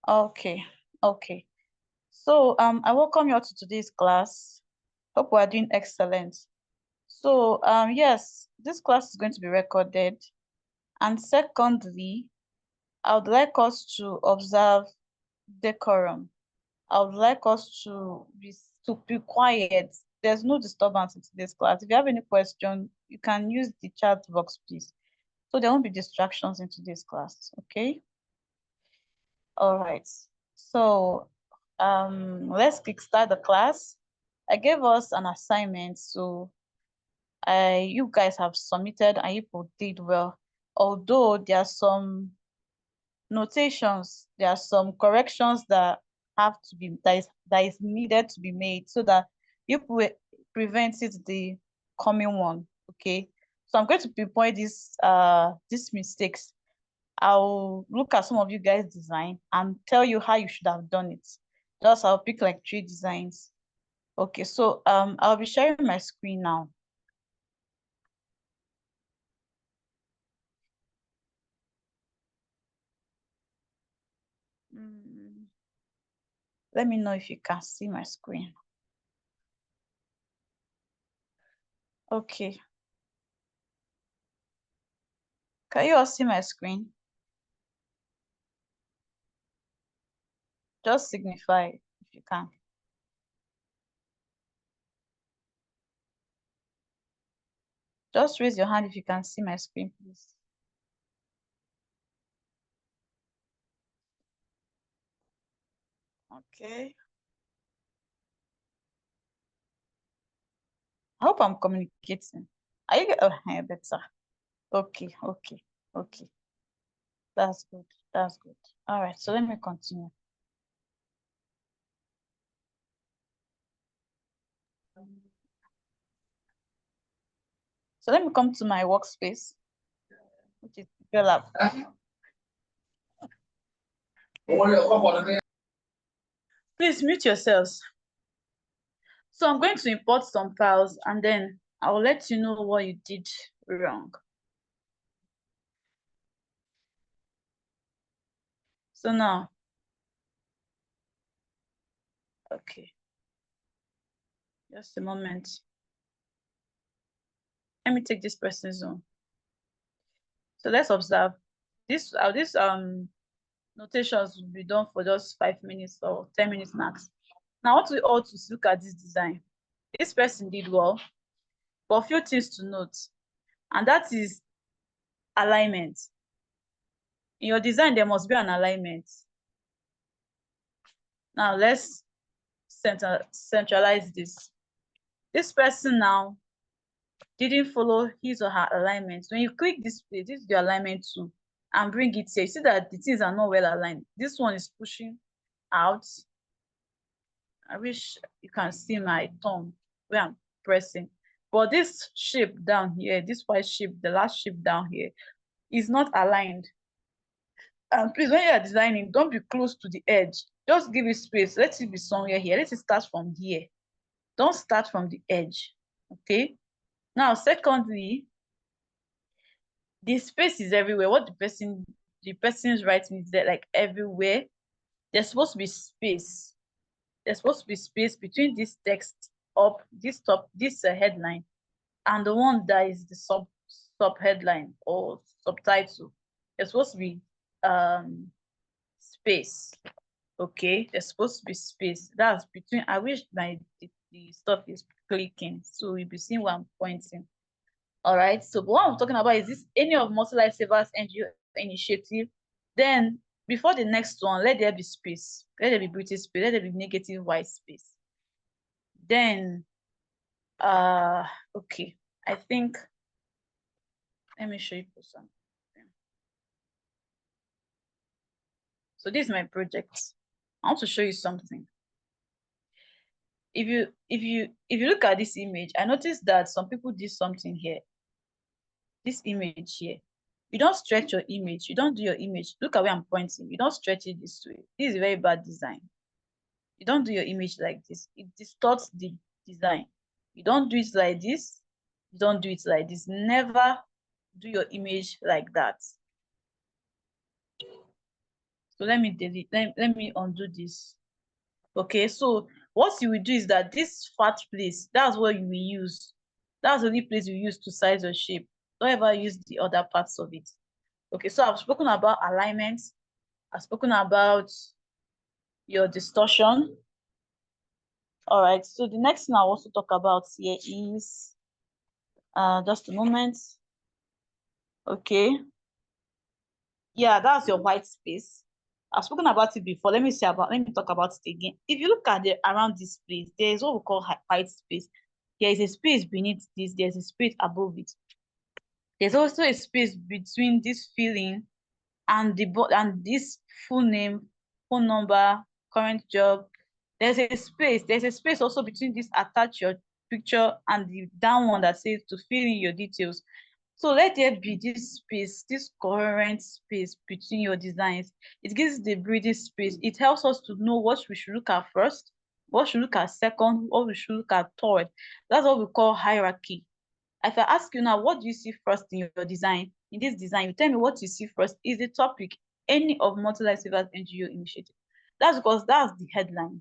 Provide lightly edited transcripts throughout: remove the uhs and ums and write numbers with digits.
Okay, okay. So I welcome you all to today's class. Hope we are doing excellent. So yes, this class is going to be recorded. And secondly, I would like us to observe decorum. I would like us to be quiet. There's no disturbance in today's class. If you have any question, you can use the chat box, please. So there won't be distractions in today's class, okay? All right. So let's kickstart the class. I gave us an assignment, so you guys have submitted and you did well. Although there are some notations, there are some corrections that have to be that is needed to be made so that you prevent it the coming one. Okay. So I'm going to pinpoint these mistakes. I'll look at some of you guys' design and tell you how you should have done it. Just I'll pick like 3 designs. Okay, so I'll be sharing my screen now. Let me know if you can see my screen. Okay. Can you all see my screen? Just signify if you can. Just raise your hand if you can see my screen, please. Okay. I hope I'm communicating. Are you oh, better? Okay, okay, okay. That's good. That's good. All right, so let me continue. So let me come to my workspace, which is Pixellab. Please mute yourselves. So I'm going to import some files and then I will let you know what you did wrong. So now, okay, just a moment. Let me take this person's zone. So let's observe. This notations will be done for just 5 minutes or 10 minutes max. Now, I want you all to look at this design. This person did well, but a few things to note, and that is alignment. In your design, there must be an alignment. Now, let's centralize this. This person now didn't follow his or her alignment. When you click this place, this is the alignment tool, and bring it here. You see that the things are not well aligned. This one is pushing out. I wish you can see my thumb where I'm pressing. But this shape down here, this white shape, the last shape down here, is not aligned. And please, when you are designing, don't be close to the edge. Just give it space. Let it be somewhere here. Let it start from here. Don't start from the edge. Okay. Now, secondly, the space is everywhere. What the person's writing is there, like everywhere. There's supposed to be space. There's supposed to be space between this text up, this headline, and the one that is the sub headline or subtitle. There's supposed to be space. Okay, there's supposed to be space. That's between. I wish the stuff is clicking, so you'll be seeing where I'm pointing. All right. So what I'm talking about is this any of multi-lifesavers NGO initiative. Then before the next one, let there be space. Let there be British space. Let there be negative white space. Then, okay. I think. Let me show you something. So this is my project. I want to show you something. If you look at this image, I noticed that some people did something here. This image here. You don't stretch your image. You don't do your image. Look at where I'm pointing. You don't stretch it this way. This is a very bad design. You don't do your image like this. It distorts the design. You don't do it like this. You don't do it like this. Never do your image like that. So let me delete, let me undo this. Okay, so what you will do is that this fat place, that's what you will use. That's the only place you use to size your shape. Don't ever use the other parts of it. Okay, so I've spoken about alignment. I've spoken about your distortion. All right, so the next thing I want to talk about here is, just a moment. Okay, yeah, that's your white space. I've spoken about it before. Let me talk about it again. If you look at the around this place, there is what we call white space. There is a space beneath this, there's a space above it. There's also a space between this filling and this full name, phone number, current job. There's a space also between this attach your picture and the down one that says to fill in your details. So let there be this space, this coherent space between your designs. It gives the breathing space. It helps us to know what we should look at first, what should look at second, what we should look at third. That's what we call hierarchy. If I ask you now, what do you see first in your design? In this design, you tell me what you see first is the topic, any of Multi-Life Savers NGO initiative. That's because that's the headline.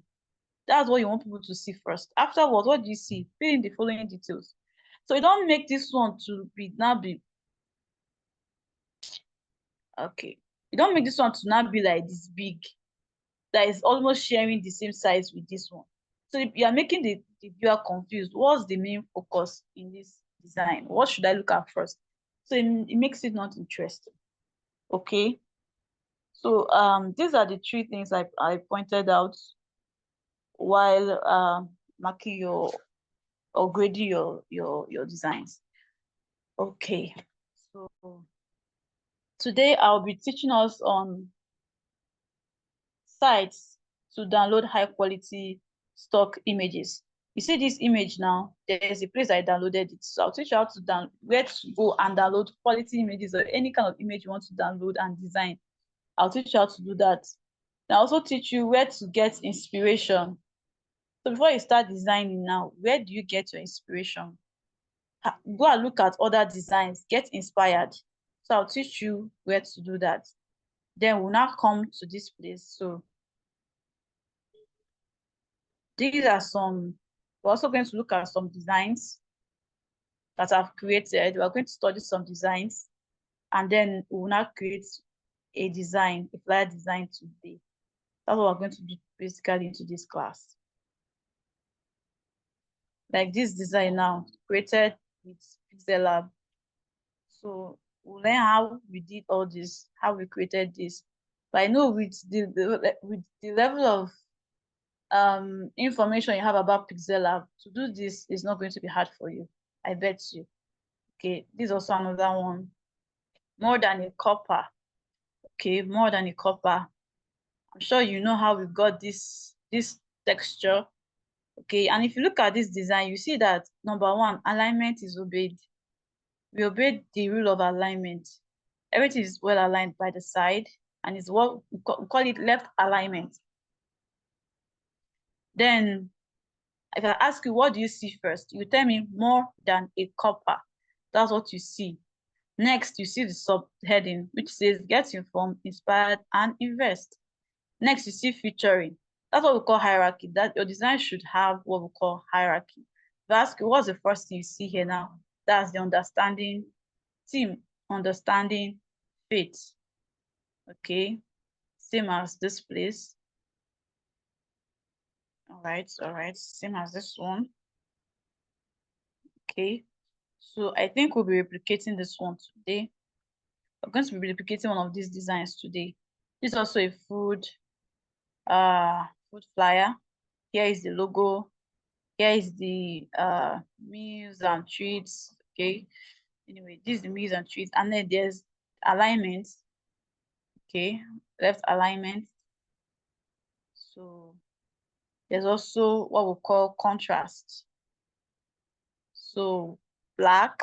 That's what you want people to see first. Afterwards, what do you see? Fill in the following details. So you don't make this one to be okay. You don't make this one to now be like this big, that is almost sharing the same size with this one. So you are making the viewer confused. What's the main focus in this design? What should I look at first? So it makes it not interesting. Okay. So these are the three things I pointed out while marking your or grading your designs. Okay. So today I'll be teaching us on sites to download high quality stock images. You see this image now, there's a place I downloaded it. So I'll teach you how to where to go and download quality images or any kind of image you want to download and design. I'll teach you how to do that. I'll also teach you where to get inspiration. So before you start designing now, where do you get your inspiration? Go and look at other designs, get inspired. So I'll teach you where to do that. Then we'll now come to this place. So these are we're also going to look at some designs that I've created. We're going to study some designs, and then we'll now create a design, a flyer design today. That's what we're going to do basically into this class. Like this design now, created with Pixellab. So we'll learn how we did all this, how we created this. But I know with the level of information you have about Pixellab, to do this is not going to be hard for you. I bet you. Okay, this is also another one. More than a copper. Okay, more than a copper. I'm sure you know how we got this texture. Okay, and if you look at this design, you see that number one, alignment is obeyed. We obeyed the rule of alignment. Everything is well aligned by the side, and it's what we call it left alignment. Then if I ask you, what do you see first? You tell me more than a copper. That's what you see. Next, you see the subheading, which says get informed, inspired, and invest. Next, you see featuring. That's what we call hierarchy. That your design should have what we call hierarchy. If I ask you, what's the first thing you see here now? That's the understanding, team, understanding, faith. Okay, same as this place. All right, same as this one. Okay, so I think we'll be replicating this one today. We're going to be replicating one of these designs today. This is also a food flyer. Here is the logo. Here is the meals and treats. Okay, anyway, this is the meals and treats, and then there's alignment. Okay, left alignment. So there's also what we call contrast. So black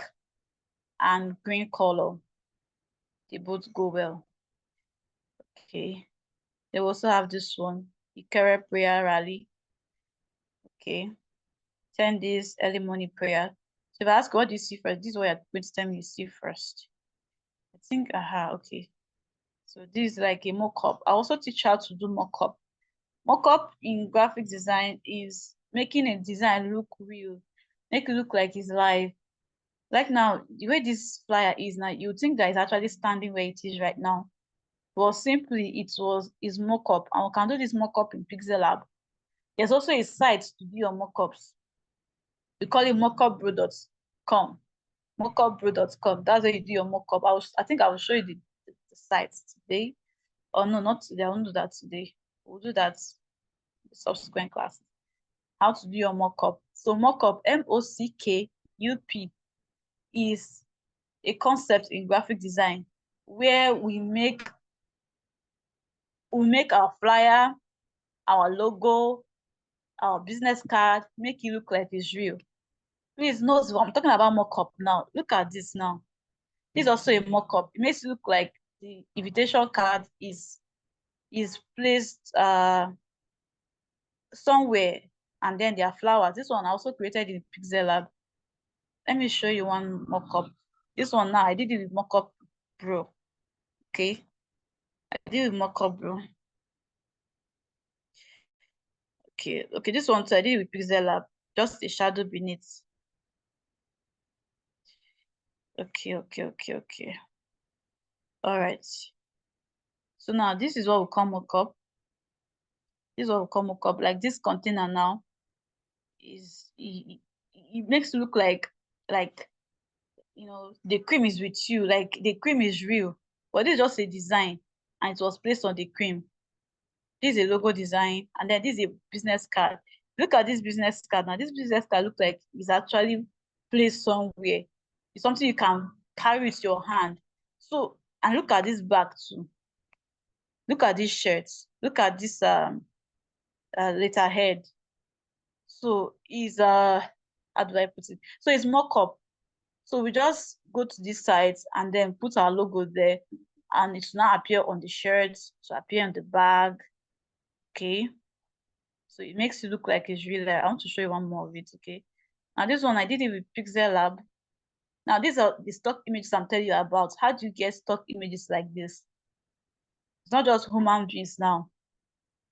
and green color, they both go well. Okay, they also have this one, Ikere prayer rally. Okay, 10 days early morning prayer. So if I ask what do you see first, this is what you're going to tell me you see first. I think, okay. So this is like a mockup. I also teach how to do mockup. Mockup in graphic design is making a design look real, make it look like it's live. Like now, the way this flyer is now, you think that it's actually standing where it is right now. But simply is mockup, and we can do this mockup in Pixellab. There's also a site to do your mockups. We call it mockupbro.com. Mockupbro.com. That's where you do your mockup. I think I will show you the site today. Oh no, not today. I won't do that today. We'll do that in the subsequent class. How to do your mockup. So mockup, MOCKUP, is a concept in graphic design where we make our flyer, our logo, our business card, make it look like it's real. Please note, I'm talking about mockup now. Look at this now. This is also a mockup. It makes it look like the invitation card is placed somewhere, and then there are flowers. This one I also created in Pixellab. Let me show you one mockup. This one now I did it with Mockup Bro. Okay, I did it with Mockup Bro. Okay, this one too, I did it with Pixellab. Just a shadow beneath. Okay. All right. So now this is what we call mockup. This is what we call mockup. Like this container now it makes it look like the cream is with you, like the cream is real. But this is just a design, and it was placed on the cream. This is a logo design, and then this is a business card. Look at this business card now. This business card looks like it's actually placed somewhere. It's something you can carry with your hand. So, and look at this bag too. Look at this shirt. Look at this letterhead. So is how do I put it? So it's mockup. So we just go to this site and then put our logo there, and it will now appear on the shirt, to appear on the bag. Okay. So it makes it look like it's real. I want to show you one more of it. Okay. Now this one I did it with Pixellab. Now these are the stock images I'm telling you about. How do you get stock images like this? It's not just human beings now.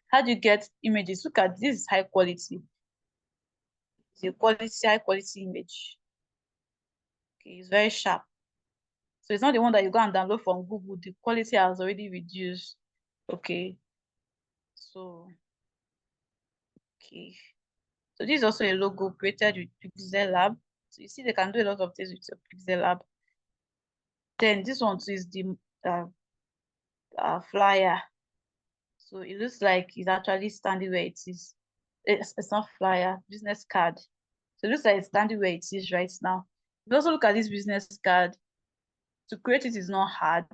How do you get images? Look at this, high quality. It's a high quality image. Okay, it's very sharp. So it's not the one that you go and download from Google. The quality has already reduced. Okay. So, okay. So this is also a logo created with Pixellab. So you see they can do a lot of things with your Pixellab. Then this one too is the flyer. So it looks like it's actually standing where it is. It's not flyer, business card. So it looks like it's standing where it is right now. If you also look at this business card, to create it is not hard.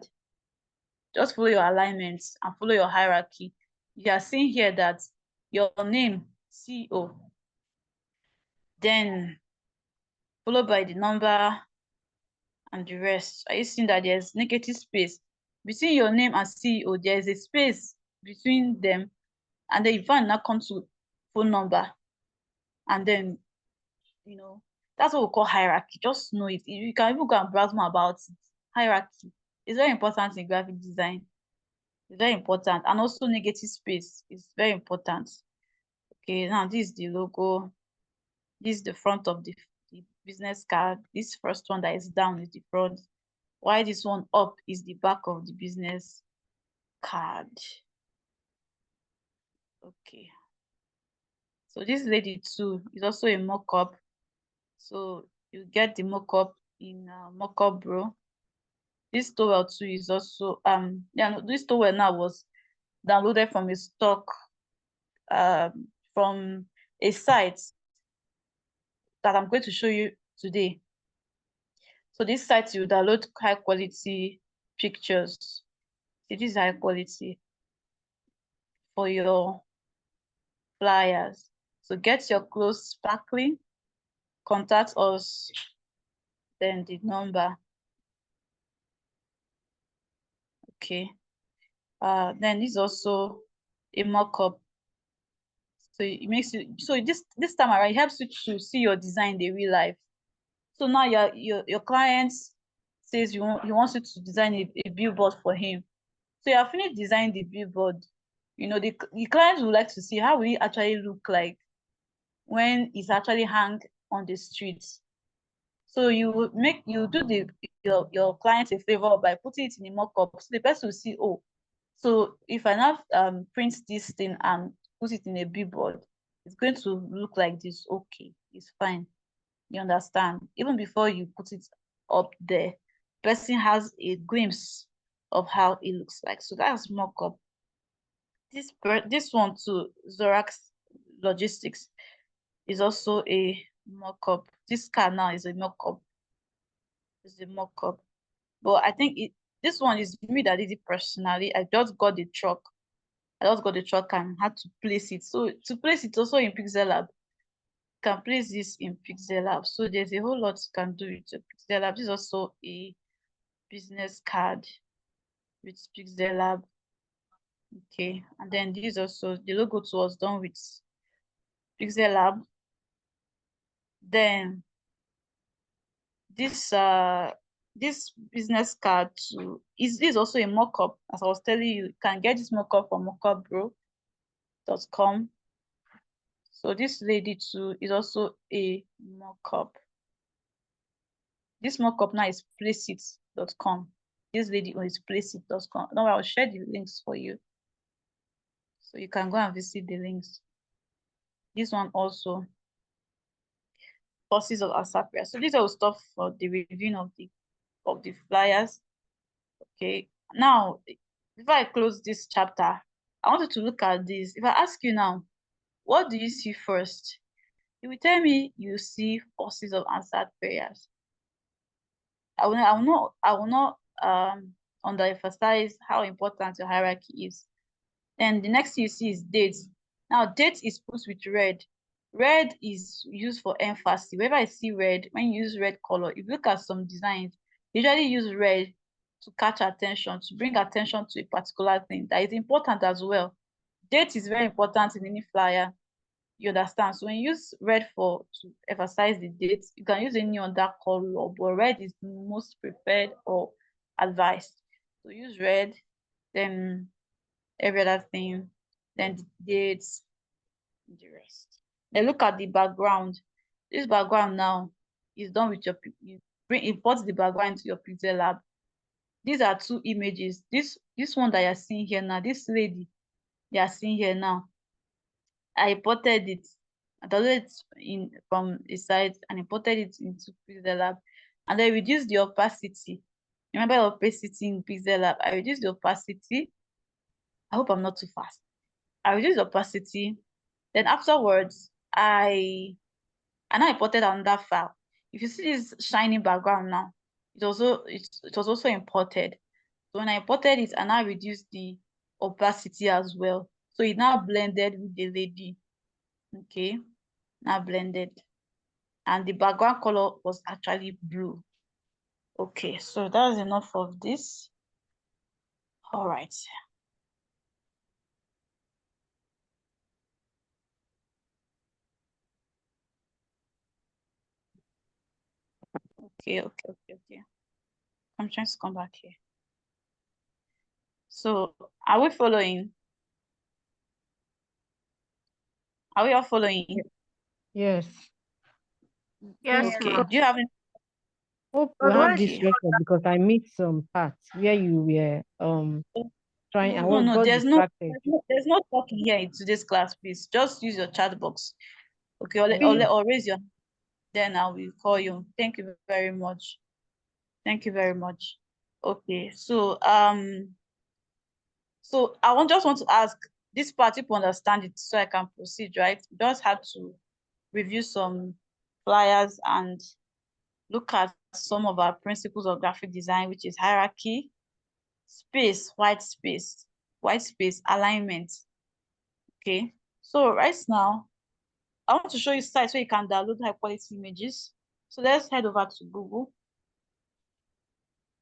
Just follow your alignments and follow your hierarchy. You are seeing here that your name, CEO, then followed by the number and the rest. Are you seeing that there's negative space between your name and CEO? There's a space between them, and then you find now come to phone number, and then that's what we call hierarchy. Just know it. You can even go and browse more about it. Hierarchy is very important in graphic design. It's very important, and also negative space is very important. Okay, now this is the logo. This is the front of the business card. This first one that is down is the front, while this one up is the back of the business card. Okay. So this lady too is also a mockup. So you get the mockup in Mockup Bro. This towel too is also this towel now was downloaded from a stock from a site that I'm going to show you today. So this site you download high quality pictures. It is high quality for your flyers. So get your clothes sparkling, contact us, then the number. Okay. Then this is also a mockup. So it makes you, so this time around, it helps you to see your design in real life. So now your client says he wants you to design a billboard for him. So you have finished designing the billboard. You know, the clients would like to see how will it actually look like when it's actually hung on the streets. So you do your client a favor by putting it in a mock-up, so the person will see, oh, so if I now print this thing and put it in a billboard, it's going to look like this. Okay, it's fine. You understand? Even before you put it up there, person has a glimpse of how it looks like. So that's mock-up. This one too, Zorax Logistics, is also a mock-up. This car now is a mock-up. It's a mock-up. But I think this one is me that did it personally. I just got the truck. I just got the truck and had to place it. So to place it also in Pixellab, you can place this in Pixellab. So there's a whole lot you can do with your Pixellab. This is also a business card with Pixellab. Okay, and then this also, the logo was done with Pixellab. Then this business card too is also a mock-up. As I was telling you, you can get this mock-up from mockupbro.com. So this lady too is also a mock-up. This mock-up now is placeit.com. This lady is placeit.com. Now I'll share the links for you, so you can go and visit the links. This one also, forces of Asapria. So these are stuff for the reviewing of the flyers. Okay, now before I close this chapter, I wanted to look at this. If I ask you now, what do you see first? You will tell me you see forces of answered prayers. I will not underemphasize how important your hierarchy is. Then the next thing you see is dates. Now date is put with red. Red is used for emphasis. Whenever I see red, when you use red color, if you look at some designs, they usually use red to catch attention, to bring attention to a particular thing that is important as well. Date is very important in any flyer. You understand? So when you use red to emphasize the date, you can use any other color, but red is most preferred or advised. So use red, then every other thing, then the dates, the rest. Then look at the background. This background now is done with you import the background into your Pixellab. These are two images. This one that you're seeing here now, this lady you are seeing here now, I imported it. I downloaded it from the site and imported it into Pixellab, and then reduced the opacity. Remember opacity in Pixellab? I reduced the opacity. I hope I'm not too fast. I reduced the opacity. Then afterwards, I now imported another file. If you see this shiny background now, it was also imported. So when I imported it, I now reduced the opacity as well. So it now blended with the lady. Okay, now blended. And the background color was actually blue. Okay, so that's enough of this. All right. Okay. I'm trying to come back here. So are we following? Are we all following? Yes. Yes, Okay. ma. Do you have any? Hope we But have why this she record because I missed some parts where you were trying. I was No, got distracted. there's no talking here in today's class, please. Just use your chat box. Okay, Okay. or raise your hand, then I will call you. Thank you very much. Thank you very much. Okay, so just want to ask this part, people understand it so I can proceed, right? You just have to review some flyers and look at some of our principles of graphic design, which is hierarchy, space, white space, alignment. Okay, so right now, I want to show you sites where you can download high quality images. So let's head over to Google.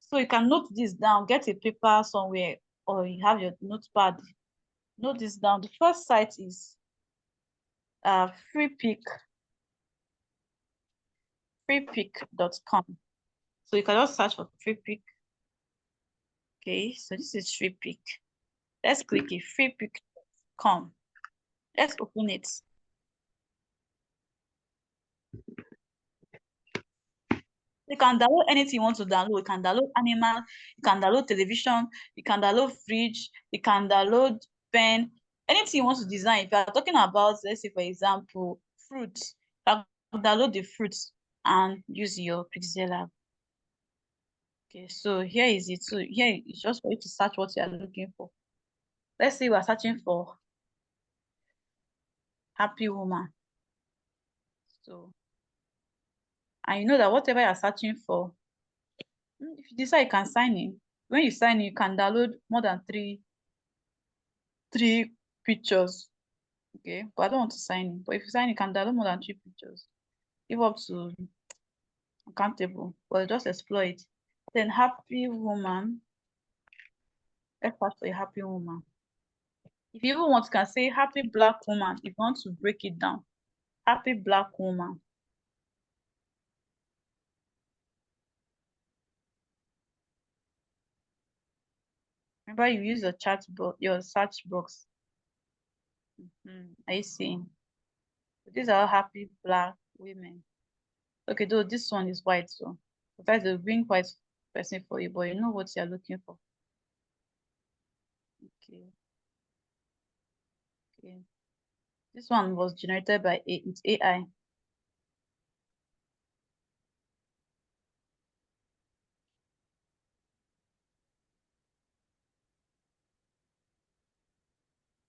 So you can note this down, get a paper somewhere, or you have your notepad. Note this down. The first site is freepik.com. So you can just search for Freepik. Okay, so this is Freepik. Let's click it. Free pictures. Come. Let's open it. You can download anything you want to download. You can download animal, you can download television, you can download fridge, you can download pen, anything you want to design. If you are talking about, let's say, for example, fruits, you can download the fruits and use your Pixellab. Okay, so here is it. So here is just for you to search what you are looking for. Let's say we are searching for happy woman. So, and you know that whatever you are searching for, if you decide you can sign in. When you sign in, you can download more than three pictures. Okay, but I don't want to sign in. But if you sign in, you can download more than 3 pictures. Give up to accountable. But just explore it. Then happy woman. Let's start for a happy woman. If you even want, you can say happy black woman. If you want to break it down. Happy black woman. Remember, you use your chat box, your search box. Are you seeing? These are all happy black women. Okay, though this one is white, so sometimes they'll bring white person for you, but you know what you're looking for. Okay. Okay. This one was generated by it's AI.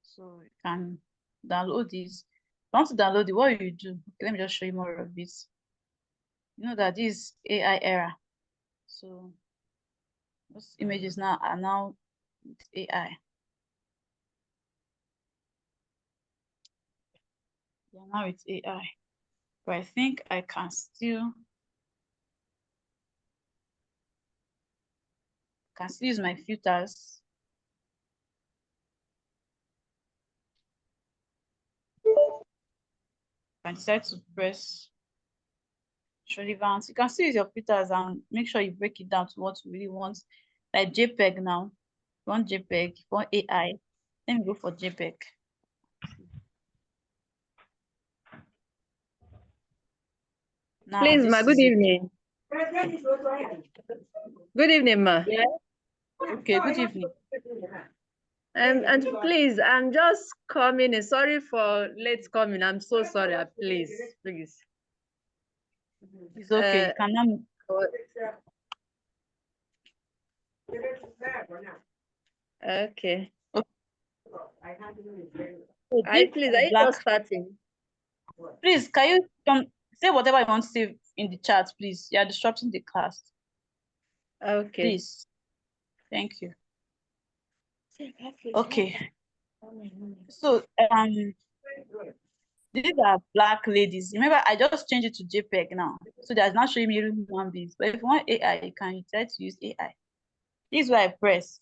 So you can download this. If you want to download it, what you do? Okay, let me just show you more of this. You know that this AI era. So those images now are now with AI. They are now with AI. But I think I can still use my filters. I decide to press relevance. You can still use your filters and make sure you break it down to what you really want. Like JPEG now. You want JPEG, you want AI. Let me go for JPEG. Now, Please, ma, good evening. Good evening, ma. Yeah. Okay, good evening. And please, I'm just coming in. Sorry for late coming. I'm so sorry. Please. It's okay. You cannot. Okay. So Please, are you just starting? Please, can you say whatever you want to say in the chat, please? You are disrupting the class. Okay. Please. Thank you. Okay. So these are black ladies. Remember, I just changed it to JPEG now. So that's not showing me human beings. But if you want AI, you can try to use AI. This is why I press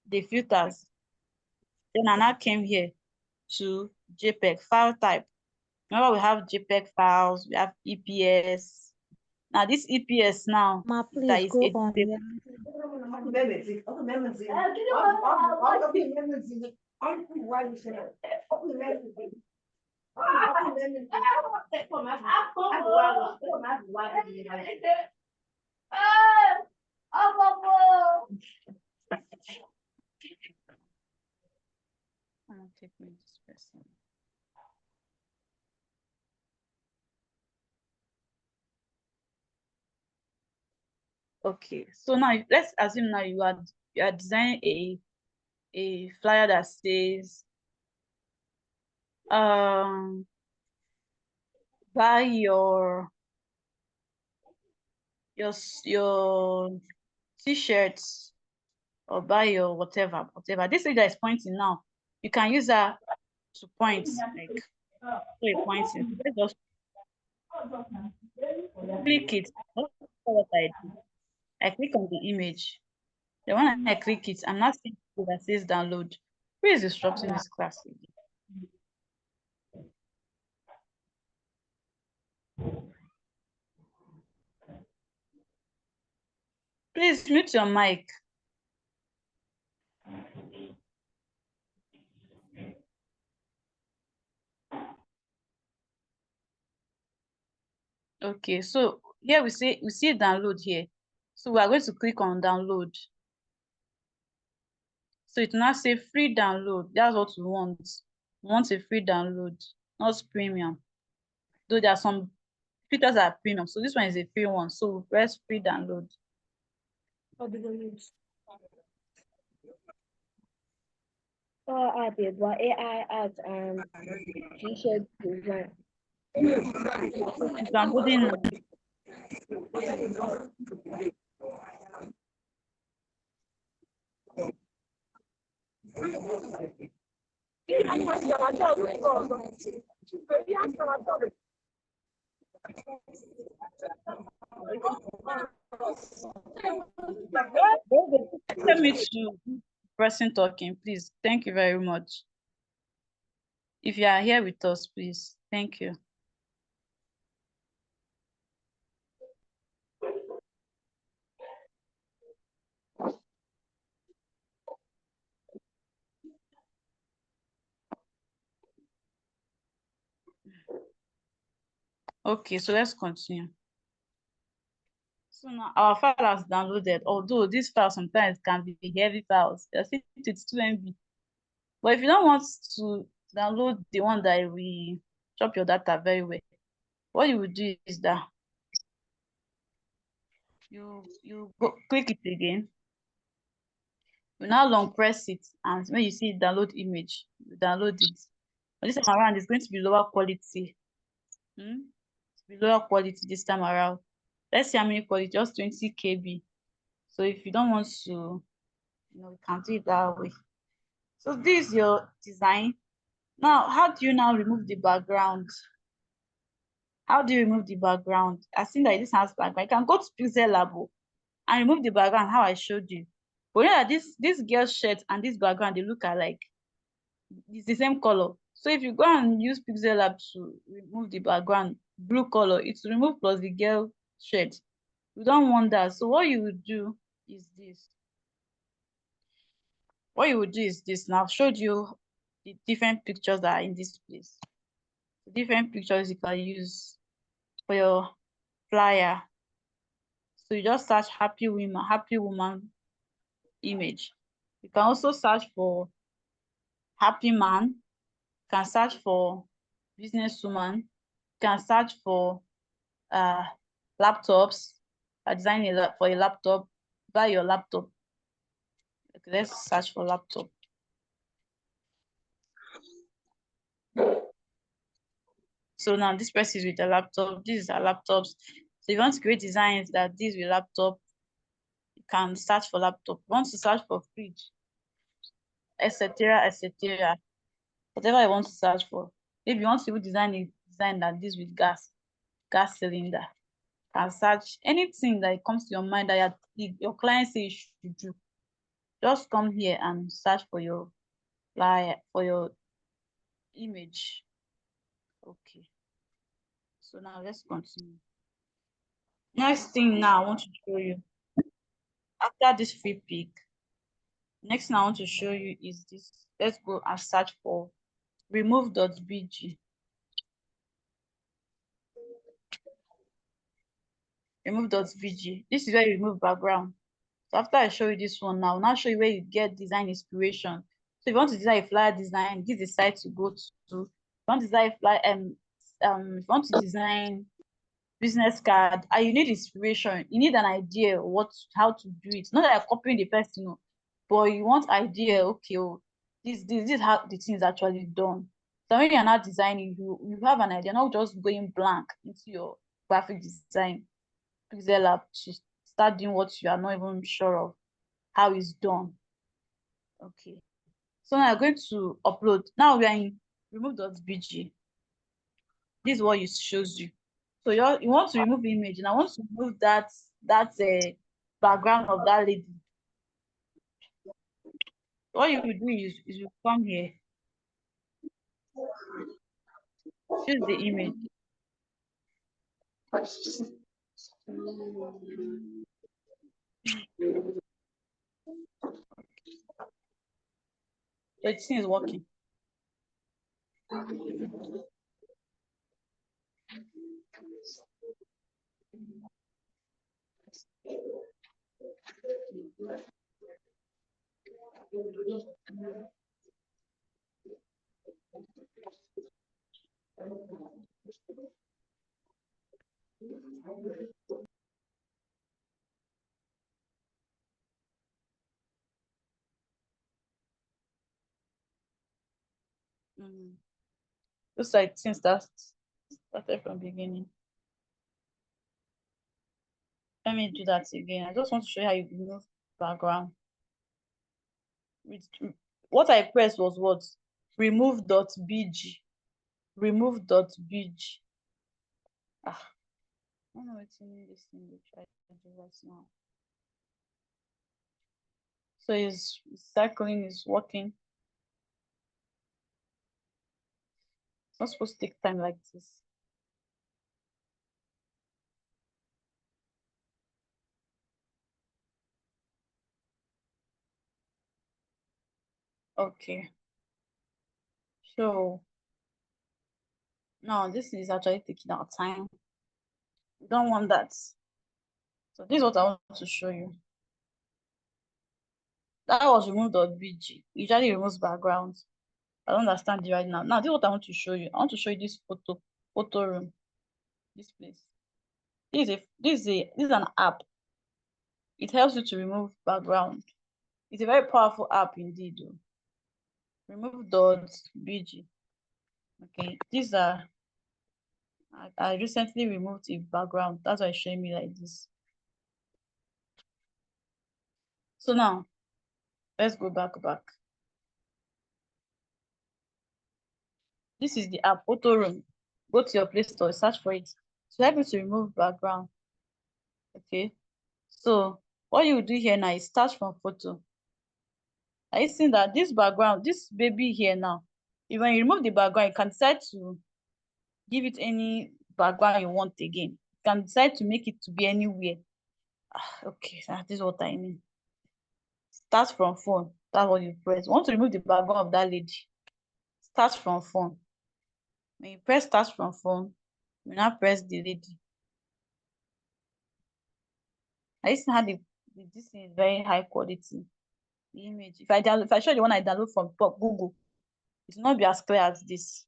the filters. Then I now came here to JPEG file type. Remember, we have JPEG files, we have EPS. Now this EPS now that is editable. Take me this person. Okay, so now let's assume now you are designing a flyer that says buy your t-shirts or buy your whatever. This thing that is pointing now, you can use that to point, like so you're pointing. Let's just click it. That's what I do. I click on the image. Then when I click it, I'm not seeing that says download. Who is disrupting this class? Please mute your mic. Okay, so here we see download here. So we are going to click on download. So it now say free download. That's what we want. We want a free download, not premium. Though there are some features that are premium. So this one is a free one. So we press free download. App is what AI ads and T-shirt design. It's downloading now. Tell me to person talking, please. Thank you very much. If you are here with us, please. Thank you. Okay, so let's continue. So now our file has downloaded, although this file sometimes can be heavy files. I think it's 2 MB. But if you don't want to download the one that will chop your data very well, what you will do is that you go click it again. You now long press it, and when you see download image, you download it. But this time around, it's going to be lower quality. Be lower quality this time around. Let's see how many quality, just 20 KB. So if you don't want to, you can do it that way. So this is your design. Now, how do you now remove the background? How do you remove the background? I think that this has background. You can go to Pixellab and remove the background how I showed you. But you know that this girl's shirt and this background, they look alike. It's the same color. So if you go and use Pixellab to remove the background, blue color, it's remove plus the girl shirt. You don't want that. So what you would do is this. What you would do is this. Now I've showed you the different pictures that are in this place. The different pictures you can use for your flyer. So you just search happy woman image. You can also search for happy man. You can search for businesswoman. You can search for laptops. Design for a laptop. Buy your laptop. Okay, let's search for laptop. So now this person is with a laptop. This is a laptops. So if you want to create designs that this with laptop, you can search for laptop. You want to search for fridge, etc., etc. Whatever you want to search for. Maybe you want to design a design that this with gas cylinder. You can search anything that comes to your mind that your client says you should do. Just come here and search for your flyer, for your image. Okay. So now let's continue. Next thing now I want to show you. After this free pick, next thing I want to show you is this. Let's go and search for remove.bg. Remove.bg. This is where you remove background. So after I show you this one now, I'll now show you where you get design inspiration. So if you want to design a flyer design, this is the site to go to. If you want to design flyer, if you want to design business card and you need inspiration, you need an idea how to do it. Not that you're copying the person, but you want idea. Okay, this is how the thing is actually done. So when you're not designing, you have an idea, not just going blank into your graphic design Pixellab to start doing what you are not even sure of how it's done. Okay, so now I'm going to upload. Now we are in remove.bg. This is what it shows you. So you want to remove the image, and I want to remove that background of that lady. What you will do is you come here, choose the image. The thing is working. Looks like since that started from beginning. Let me do that again. I just want to show you how you remove background. What I pressed was what? Remove.bg. Remove.bg. I don't know what's in this thing which I do right now. So it's cycling is working. It's not supposed to take time like this. Okay. So now this is actually taking our time. We don't want that. So this is what I want to show you. That was remove.bg. Usually removes backgrounds. I don't understand it right now. Now this is what I want to show you. I want to show you this photo room. This place. This is an app. It helps you to remove background. It's a very powerful app indeed. Remove.bg. Okay, these are I recently removed a background. That's why it's showing me like this. So now let's go back. This is the app photo room. Go to your Play Store, search for it. So help you to remove background. Okay. So what you do here now is start from photo. Are you seeing that this background, this baby here now, if when you remove the background, you can decide to give it any background you want again. You can decide to make it to be anywhere. Okay, that is what I mean. Start from phone. That's what you press. Want to remove the background of that lady? Start from phone. When you press start from phone, you now press the lady. I used to have this is very high quality. The image. If I show you the one I download from Google, it will not be as clear as this.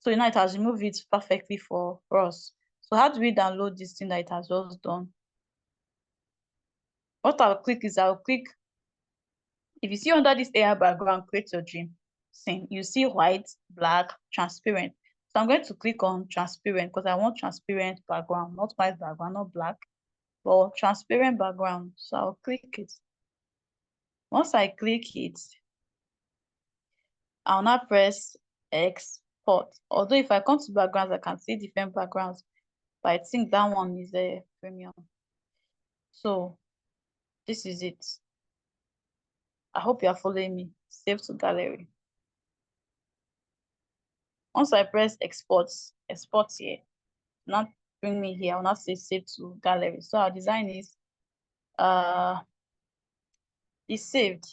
So now it has removed it perfectly for us. So how do we download this thing that it has just done? What I'll click is if you see under this AI background, create your dream scene, you see white, black, transparent. So I'm going to click on transparent because I want transparent background, not white background, not black, but transparent background. So I'll click it. Once I click it, I'll now press export. Although if I come to backgrounds, I can see different backgrounds, but I think that one is a premium. So this is it. I hope you are following me. Save to gallery. Once I press export here, not bring me here. I'll not say save to gallery. So our design is saved.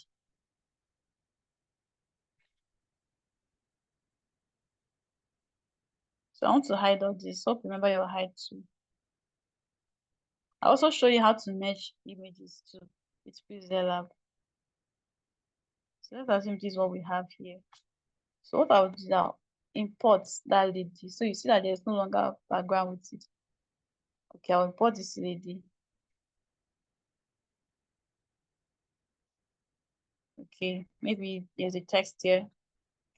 So I want to hide all this. Hope you remember your hide too. I also show you how to merge images too with Pixellab. So let's assume this is what we have here. So what I'll do now, import that lady. So you see that there's no longer background with it. Okay, I'll import this lady. Okay, maybe there's a text here.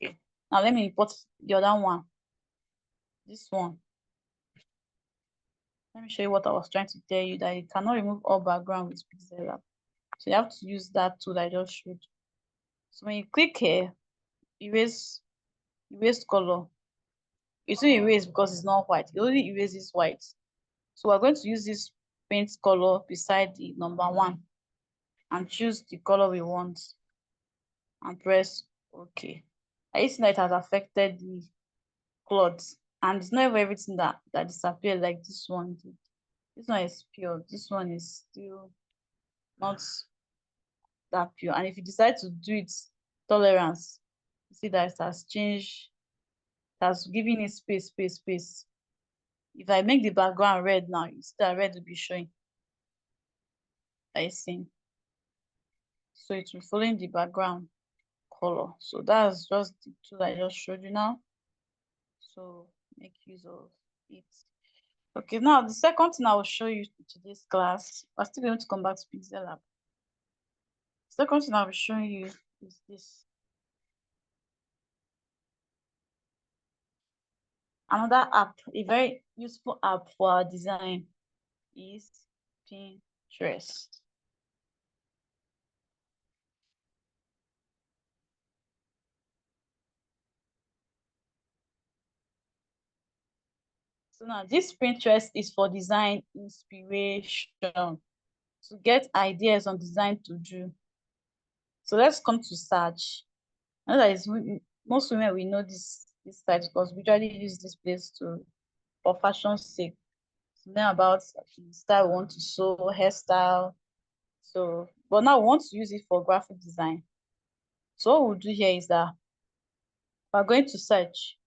Okay, now let me import the other one. This one. Let me show you what I was trying to tell you, that you cannot remove all background with Pixellab. So you have to use that tool I just showed. So when you click here, erase color. It will erase because it's not white. It only erases white. So we're going to use this paint color beside the number 1 and choose the color we want and press OK. I see that it has affected the cloth, and it's not everything that disappeared like this one did. This one is pure. This one is still not that pure. And if you decide to do it tolerance, you see that it has changed. It has given it space. If I make the background red now, you see that red will be showing. I see. So it will follow in the background color. So that's just the tool I just showed you now. So make use of it. Okay, now the second thing I will show you in today's class, we're still going to come back to Pixellab. Second thing I'll be showing you is this. Another app, a very useful app for our design is Pinterest. So now this Pinterest is for design inspiration, to get ideas on design to do. So let's come to search. Now that is, most women we know this site because we usually use this place for fashion's sake. To learn about style we want to sew, hairstyle. So, but now we want to use it for graphic design. So what we'll do here is that we're going to search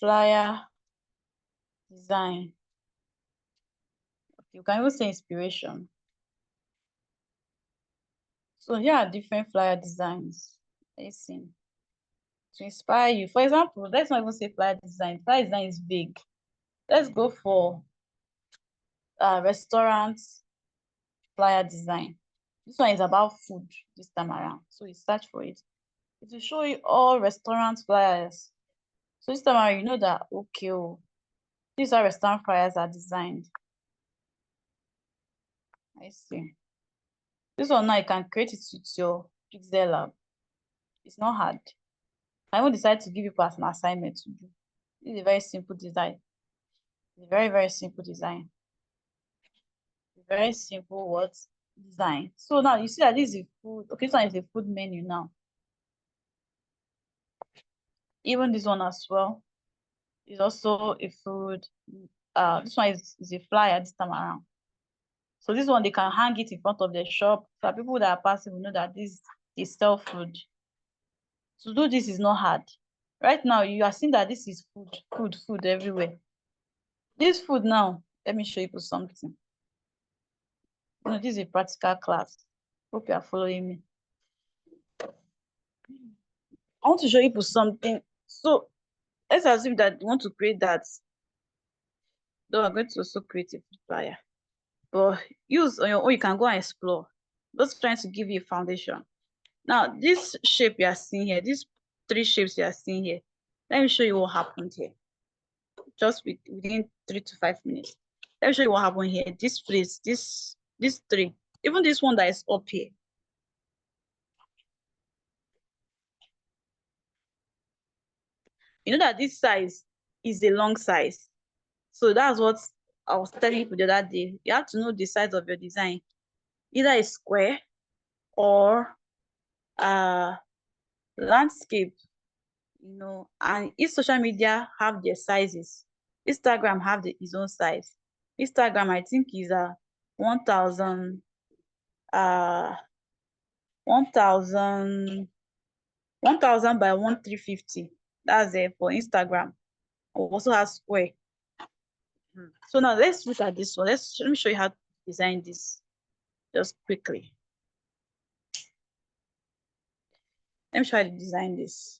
flyer design. You can even say inspiration. So here are different flyer designs. Let's see. To inspire you. For example, let's not even say flyer design. Flyer design is big. Let's go for restaurant flyer design. This one is about food this time around. So you search for it. It will show you all restaurant flyers. So this time around, you know that, okay, oh, these are restaurant flyers are designed. I see. This one now you can create it with your Pixellab. It's not hard. I will decide to give you as an assignment to do. This is a very simple design. It's a very, very simple design. Very simple what design. So now you see that this is a food. Okay, this one is a food menu now. Even this one as well is also a food. This one is a flyer this time around. So this one they can hang it in front of the shop. So people that are passing will know that this is sell food. To do this is not hard. Right now you are seeing that this is food everywhere. This food now, let me show you something. You know, this is a practical class. Hope you are following me. I want to show you something. So let's assume that you want to create that. Though I'm going to also create a flyer. But use on your own, you can go and explore. Just trying to give you a foundation. Now, this shape you are seeing here, these three shapes you are seeing here, let me show you what happened here. Just within 3 to 5 minutes. Let me show you what happened here. This place, these three, even this one that is up here. You know that this size is a long size. So that's what I was telling you the other day. You have to know the size of your design. Either a square or landscape, you know, and each social media have their sizes. Instagram have its own size. Instagram, I think, is 1000 by 1350. That's it for Instagram. Also has square. So now let's look at this one. Let me show you how to design this just quickly. Let me try to design this.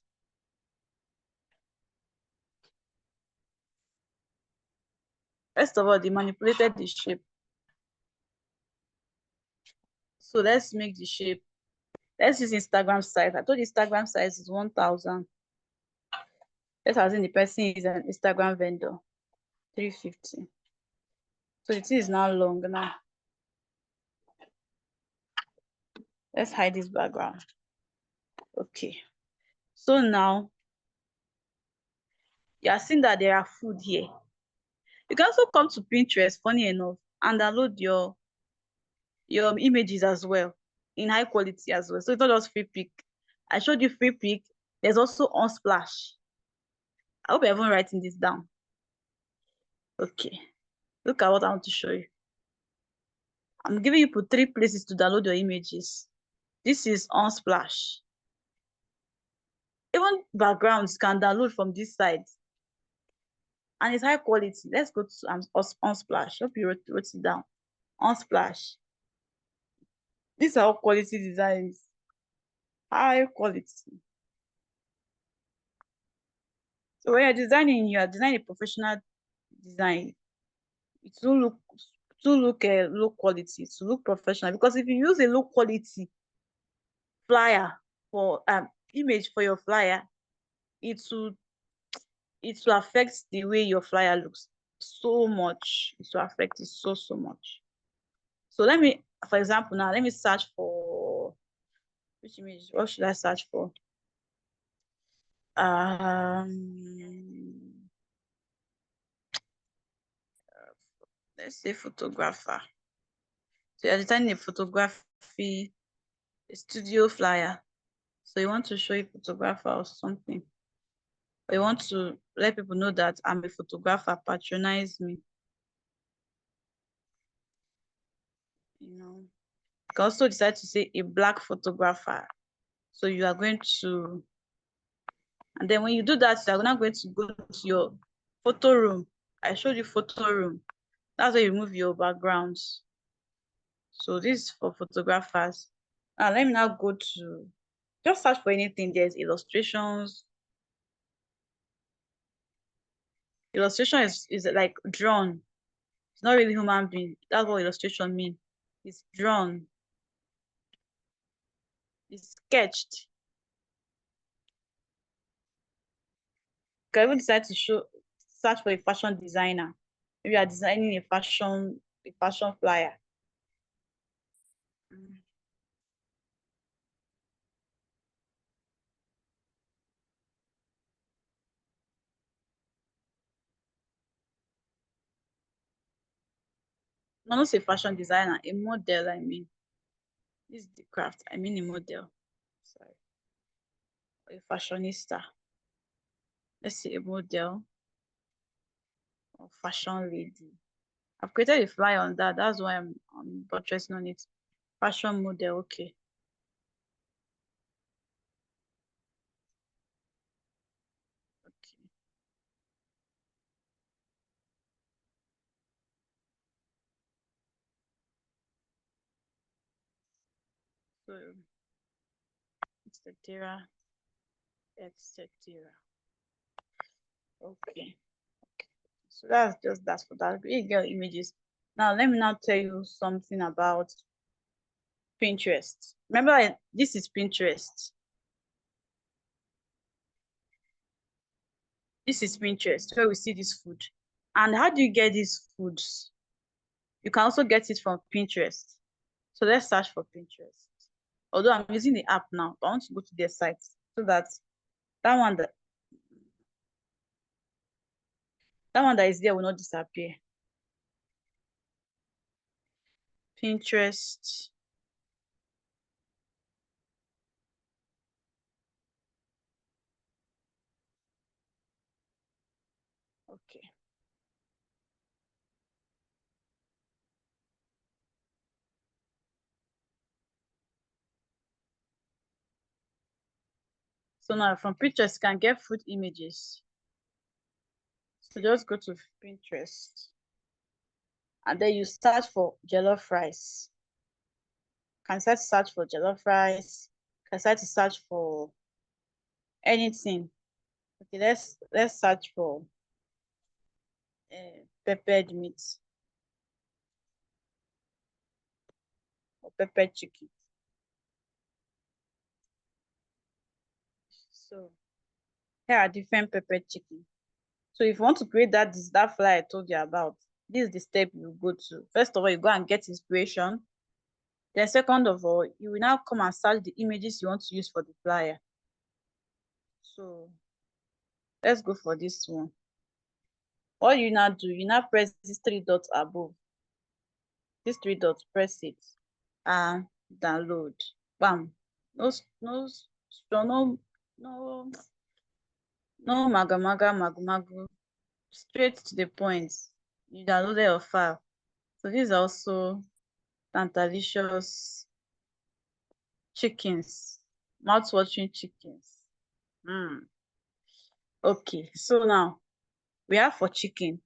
First of all, they manipulated the shape. So let's make the shape. Let's use Instagram size. I told you Instagram size is 1000. Let's assume the person is an Instagram vendor. 350. So the thing is now long now. Let's hide this background. Okay. So now you are seeing that there are food here. You can also come to Pinterest, funny enough, and download your images as well in high quality as well. So it's not just free pick. I showed you free pick. There's also Unsplash. I hope everyone writing this down. Okay. Look at what I want to show you. I'm giving you 3 places to download your images. This is Unsplash. Even backgrounds can download from this site. And it's high quality. Let's go to Unsplash. Hope you wrote it down. Unsplash. These are all quality designs. High quality. So when you're designing, you are designing a professional design. It will look low quality, to look professional. Because if you use a low quality flyer for image for your flyer, it will affect the way your flyer looks so much. It will affect it so much. So let me, for example, now let me search for which image. What should I search for? Let's say photographer. So you're designing a photography, a studio flyer. So you want to show a photographer or something. Or you want to let people know that I'm a photographer, patronize me. You know, you can also decide to say a black photographer. So you are going to, and then when you do that, you're not going to go to your photo room. I showed you photo room. That's where you remove your backgrounds. So this is for photographers. Now let me now go to, just search for anything. There's illustrations. Illustration is like drawn. It's not really human being. That's what illustration means. It's drawn. It's sketched. You can even decide to search for a fashion designer. Maybe you are designing a fashion flyer. No, not a fashion designer, a model, I mean. This is the craft. I mean a model. Sorry. A fashionista. Let's say a model or fashion lady. I've created a flyer on that. That's why I'm buttressing on it. Fashion model, okay. Okay. So, etc. etc. Okay. So that's just that for that. Big girl images. Now let me now tell you something about Pinterest. Remember, this is Pinterest. This is Pinterest where we see this food. And how do you get these foods? You can also get it from Pinterest. So let's search for Pinterest. Although I'm using the app now, but I want to go to their site so that that one that is there will not disappear. Pinterest. Okay. So now from Pinterest, you can get food images. So just go to Pinterest. And then you search for jollof rice. You can start to search for jollof rice. You can start to search for anything. Okay, let's search for peppered meat or peppered chicken. So here are different peppered chicken. So if you want to create that flyer I told you about, this is the step you go to. First of all, you go and get inspiration. Then second of all, you will now come and search the images you want to use for the flyer. So let's go for this one. What you now do, you now press these 3 dots above. These 3 dots, press it and download. Bam. No magu. Straight to the point. You downloaded your file. So this is also Tantalicious chickens, mouth-watering chickens. Okay, so now we have for chicken.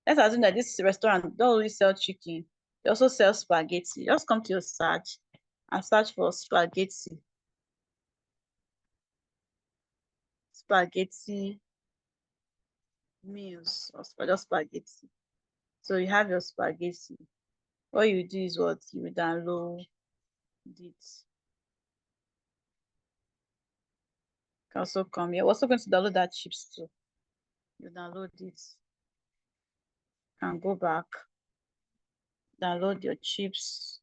Let's assume that this restaurant don't only sell chicken, they also sell spaghetti. Just come to your search and search for spaghetti. Spaghetti meals or just spaghetti. So you have your spaghetti. What you do is what you download it. Can also come here. We're also going to download that chips too. You download it and go back. Download your chips.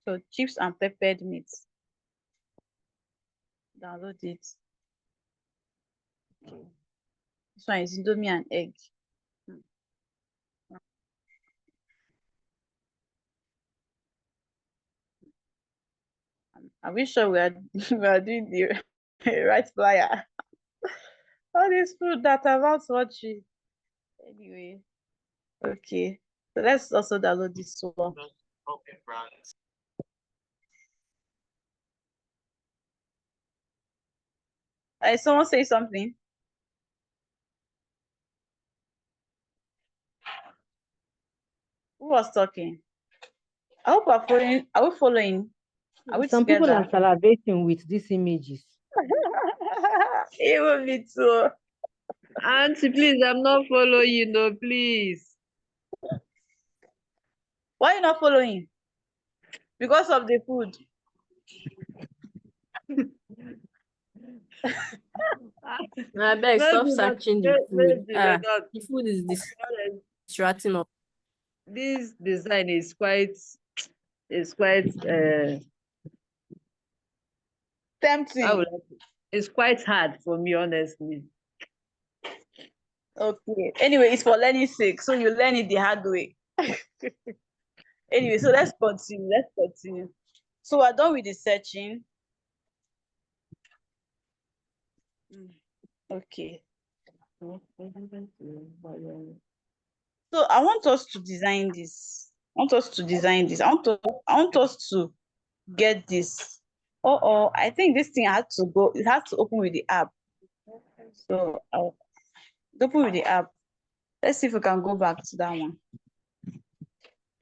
So chips and peppered meat. Download it. Okay. This one is Indomie and egg. Are we sure we are doing the right flyer? All this food that I'm about watching. Anyway, okay. So let's also download this one. Someone say something. Who was talking? I hope we're following. Are we following? Are we Some together? people are celebrating with these images. Even me too. Auntie, please, I'm not following you, no, please. Why are you not following? Because of the food. I beg, stop searching the food. The food is distracting us. This design is quite Tempting. It's quite hard for me, honestly. Okay. Anyway, it's for learning sake, so you learn it the hard way. Anyway, so let's continue. So we're done with the searching. Okay. So I want us to design this. I want us to get this. I think this thing has to go. It has to open with the app. So I'll open with the app. Let's see if we can go back to that one.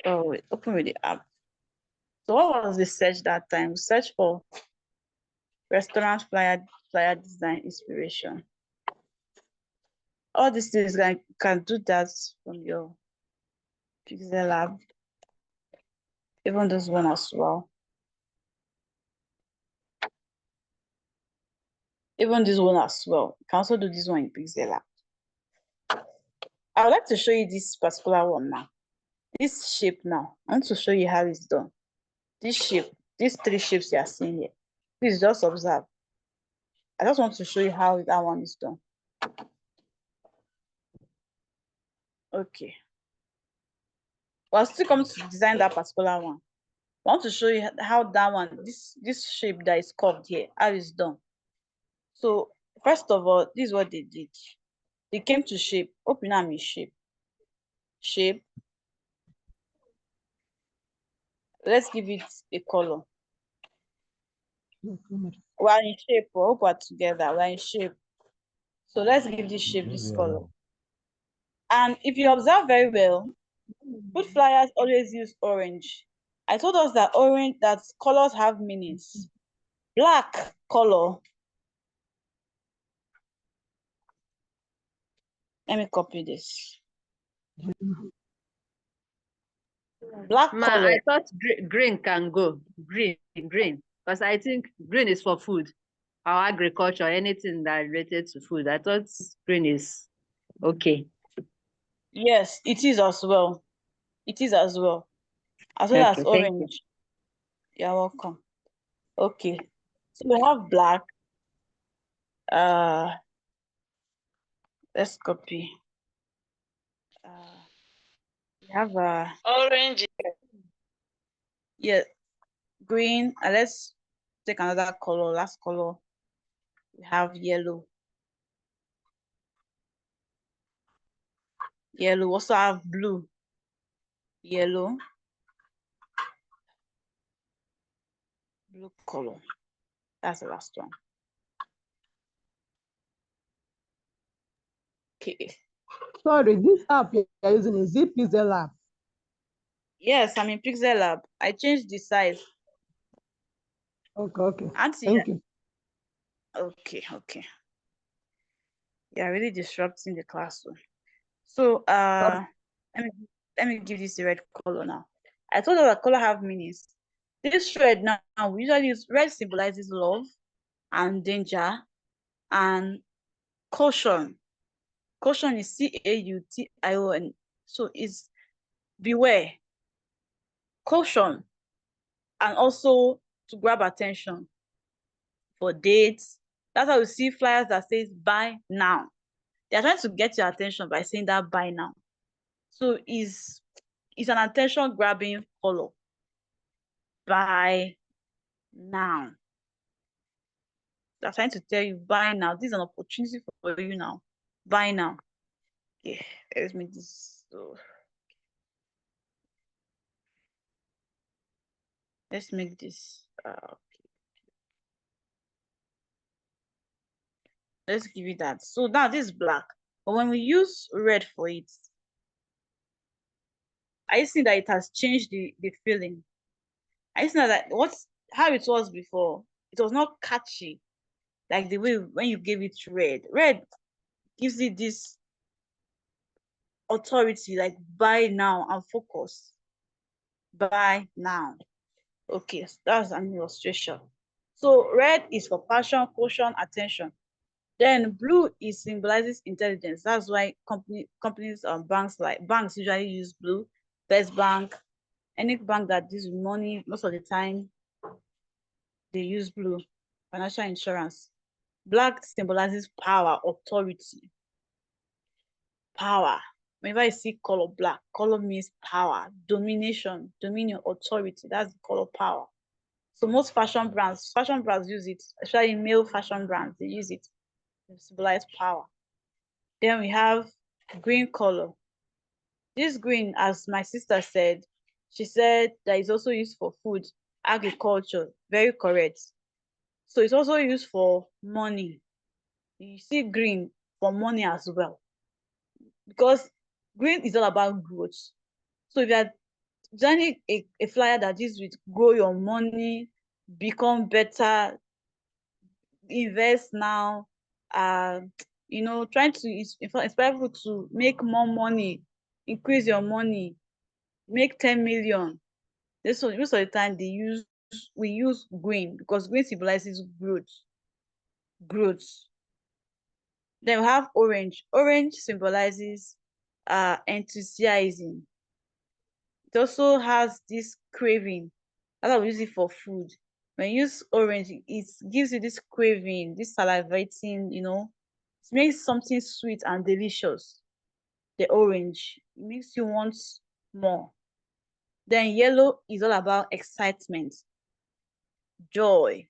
Oh, wait, open with the app. So what was the search that time? We search for restaurant flyer design inspiration. All these things can do that from your Pixellab. Even this one as well. Even this one as well. You can also do this one in Pixellab. I would like to show you this particular one now. This shape now. I want to show you how it's done. This shape, these three shapes you are seeing here. Please just observe. I just want to show you how that one is done. Okay. We're still coming to design that particular one. I want to show you how that one, this shape that is curved here, how it's done. So first of all, this is what they did. They came to shape. Open them in shape. Shape. Let's give it a color. We're in shape. I hope we're together. We're in shape. So let's give this shape this color. And if you observe very well, food flyers always use orange. I told us that colors have meanings. Black color. Let me copy this. Black color. I thought green can go. Green. Because I think green is for food. Our agriculture, anything that related to food. I thought green is okay. Yes, it is as well. It is as well. As well as orange. You're welcome. Okay. So we have black. Let's copy. We have orange. Yeah, green. Let's take another color. Last color. We have yellow. Yellow. We also have blue. Yellow. Blue color. That's the last one. Okay. Sorry, this app you're using, is it Pixellab? Yes, I'm in Pixellab. I changed the size. Okay. Auntie, Thank you. okay. You're really disrupting the classroom. So let me give this the red color now. I told you that color have meanings. This red now, we usually use red symbolizes love and danger and caution. Caution is CAUTION. So it's beware, caution, and also to grab attention for dates. That's how we see flyers that says buy now. They're trying to get your attention by saying that buy now. So it's an attention grabbing color. Buy now. They're trying to tell you buy now. This is an opportunity for you now. Buy now. Yeah, let's make this. So let's make this. Let's give it that. So now this is black. But when we use red for it, I see that it has changed the feeling. I see that how it was before. It was not catchy like the way when you gave it red. Red gives it this authority, like buy now and focus. Buy now. Okay, so that's an illustration. So red is for passion, caution, attention. Then blue symbolizes intelligence. That's why companies banks usually use blue. Best Bank, any bank that deals with money, most of the time they use blue. Financial insurance. Black symbolizes power, authority. Power. Whenever you see color black, color means power, domination, dominion, authority. That's the color power. So most fashion brands use it, especially male fashion brands, they use it to symbolize power. Then we have green color. This green, as my sister said, she said that it's also used for food, agriculture. Very correct. So it's also used for money. You see green for money as well, because green is all about growth. So if you're designing a flyer that is with grow your money, become better, invest now, trying to inspire people to make more money, increase your money, make 10 million. This one, most of the time we use green because green symbolizes growth. Then we have orange. Orange symbolizes enthusiasm. It also has this craving. That's why we use it for food. When you use orange, it gives you this craving, this salivating, it makes something sweet and delicious. The orange, it makes you want more. Then yellow is all about excitement, joy,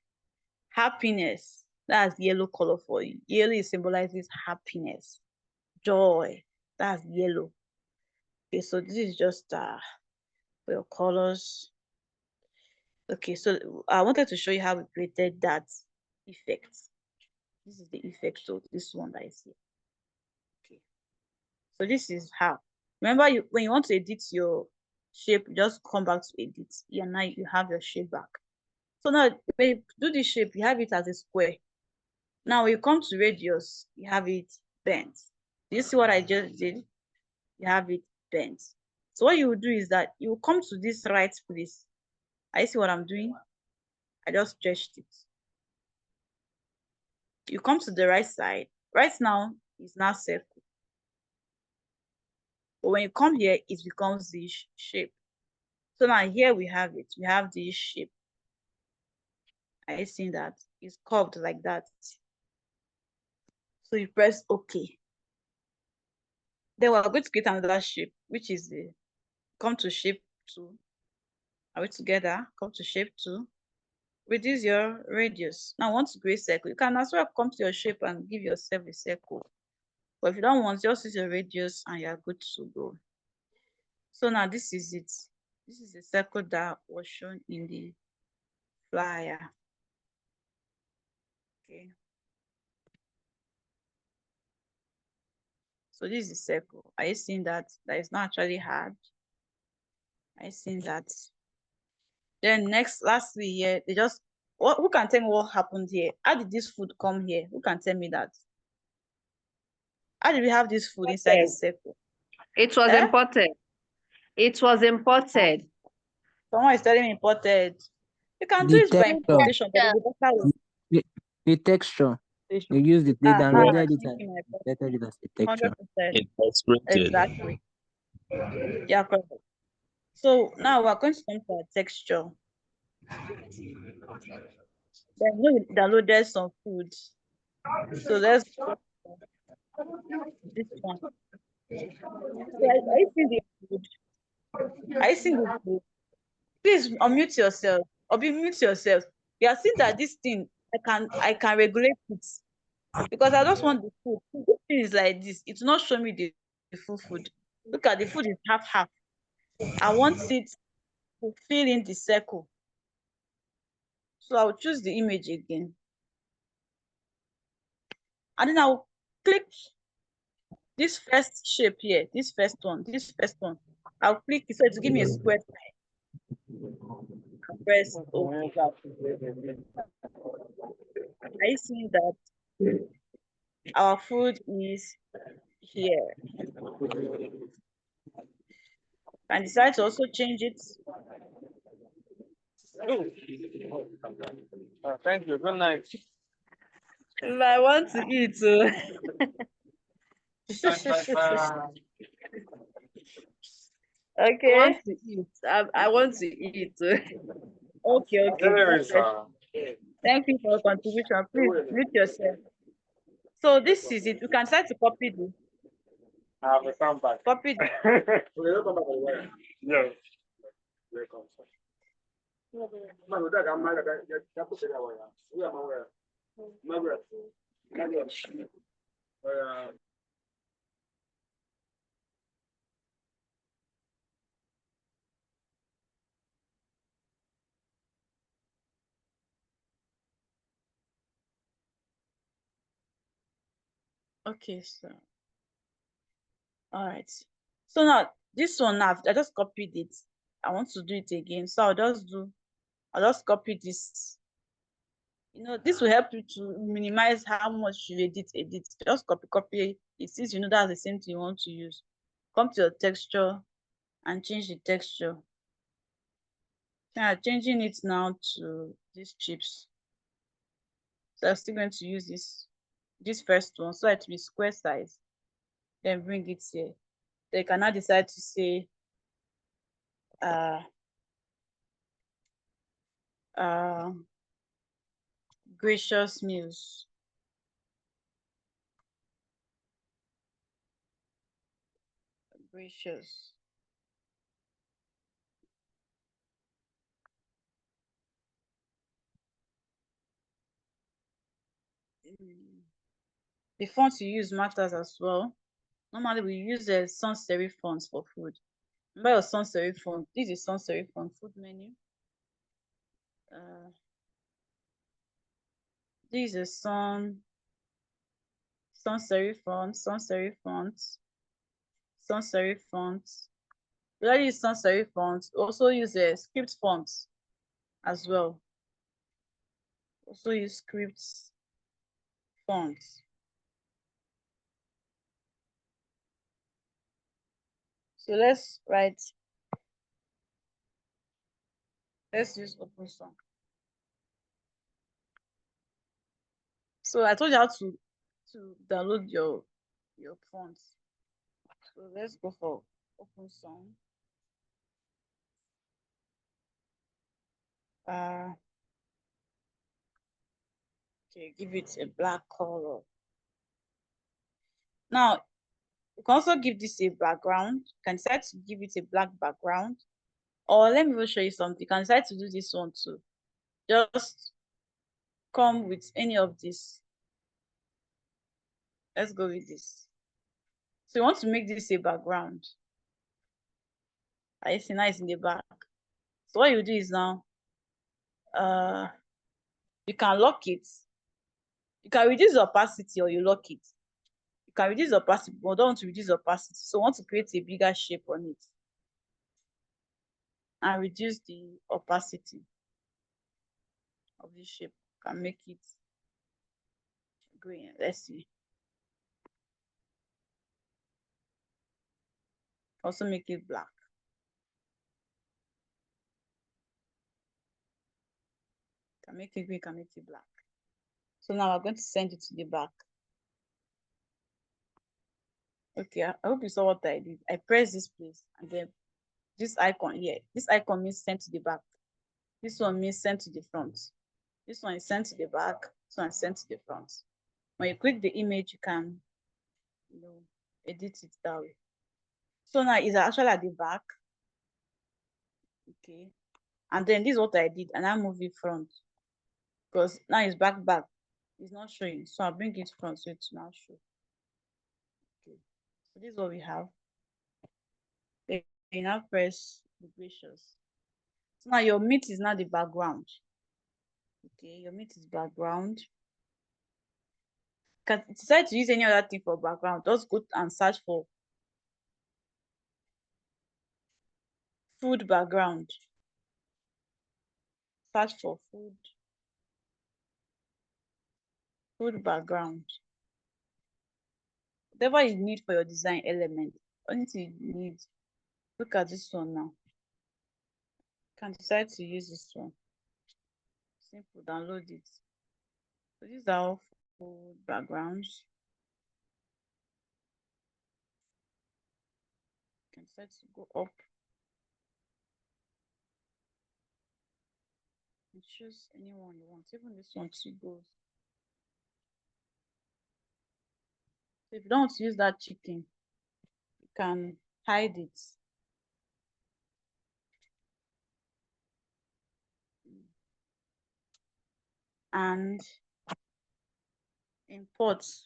happiness. That's yellow color for you. Yellow symbolizes happiness, joy. That's yellow. Okay, so this is just for your colors. Okay, so I wanted to show you how we created that effect. This is the effect of this one that is here. Okay, so this is how. Remember, when you want to edit your shape, you just come back to edit. Yeah, now you have your shape back. So now when you do this shape, you have it as a square. Now when you come to radius, you have it bent. Do you see what I just did? You have it bent. So what you will do is that you will come to this right place. I see what I'm doing. I just stretched it. You come to the right side. Right now, it's now circle. But when you come here, it becomes this shape. So now here we have it. We have this shape. Are you seeing that? It's curved like that. So you press OK. Then we're going to create another shape, which is the come to shape 2. Are we together? Come to shape 2. Reduce your radius. Now, want to create circle. You can as well come to your shape and give yourself a circle. But if you don't want, just use your radius and you're good to go. So now this is it. This is the circle that was shown in the flyer. Okay. So this is the circle. Are you seeing that? That is not actually hard. Are you seeing that? Then lastly here, they just who can tell me what happened here? How did this food come here? Who can tell me that? How did we have this food inside the circle? It was imported. It was imported. Someone is telling me imported. You can do The it by texture, importation, but the better way. the texture. You use the they Aha, downloaded it thank and you, my friend. imported it as a texture. 100%. It was printed. Exactly. Yeah, correct. So now we're going to come to our texture. Then we downloaded some food. So let's this one. So are you seeing the food? Are you seeing the food? Please unmute yourself or be mute yourself. You are seeing that this thing I can regulate it because I just want the food. This thing is like this. It's not showing me the full food. Look at the food is half. I want it to fill in the circle. So I'll choose the image again. And then I'll click this first shape here, this first one. I'll click it so it will give me a square sign. I'll press OK. Are you seeing that our food is here? And decide to also change it. Thank you. Good night. If I want to eat, okay. I want to eat. Okay. Thank you for your contribution. Please mute yourself. So this is it. You can start to copy this. I will come back. Copy this. Yes. Okay, so all right. So now this one now I just copied it. I want to do it again. So I'll just copy this. You know, this will help you to minimize how much you edit. Just copy it. Since you know that's the same thing you want to use. Come to your texture and change the texture. Yeah, changing it now to these chips. So I'm still going to use this first one so it will be square size. Then bring it here. So you can now decide to say gracious meals. Gracious. The fonts you use matters as well. Normally we use the sans serif fonts for food. Remember your sans serif font. This is sans serif font food menu. This is sans serif font, sans serif font, sans serif font. We already use sans serif font. Also use a script font as well. Also use script fonts. So let's use open song. So I told you how to download your fonts. So let's go for open song. Okay, give it a black color. Now you can also give this a background. You can decide to give it a black background. Or let me show you something. You can decide to do this one too. Just come with any of this. Let's go with this. So you want to make this a background. I see nice in the back. So what you do is now you can lock it. You can reduce the opacity or you lock it. You can reduce the opacity, but don't want to reduce the opacity. So want to create a bigger shape on it. And reduce the opacity. of this shape. Can make it green. Let's see. Also make it black. Can make it green, can make it black. So now we're going to send it to the back. Okay, I hope you saw what I did. I press this place and then this icon here. This icon means send to the back. This one means send to the front. This one is sent to the back. This one is sent to the front. When you click the image, you can edit it that way. So now it's actually at the back. Okay. And then this is what I did, and I move it front. Because now it's back. It's not showing. So I'll bring it front so it's now show. Okay. So this is what we have. Then you now press the gracious. So now your meat is now the background. Okay, your meat is background. You can decide to use any other thing for background. Just go and search for food background. Search for food background. Whatever you need for your design element, anything you need. Look at this one now. You can decide to use this one. Simple, download it. So these are all food backgrounds. You can decide to go up and choose any one you want. Even this one too goes. So if you don't want to use that chicken, you can hide it. And import. So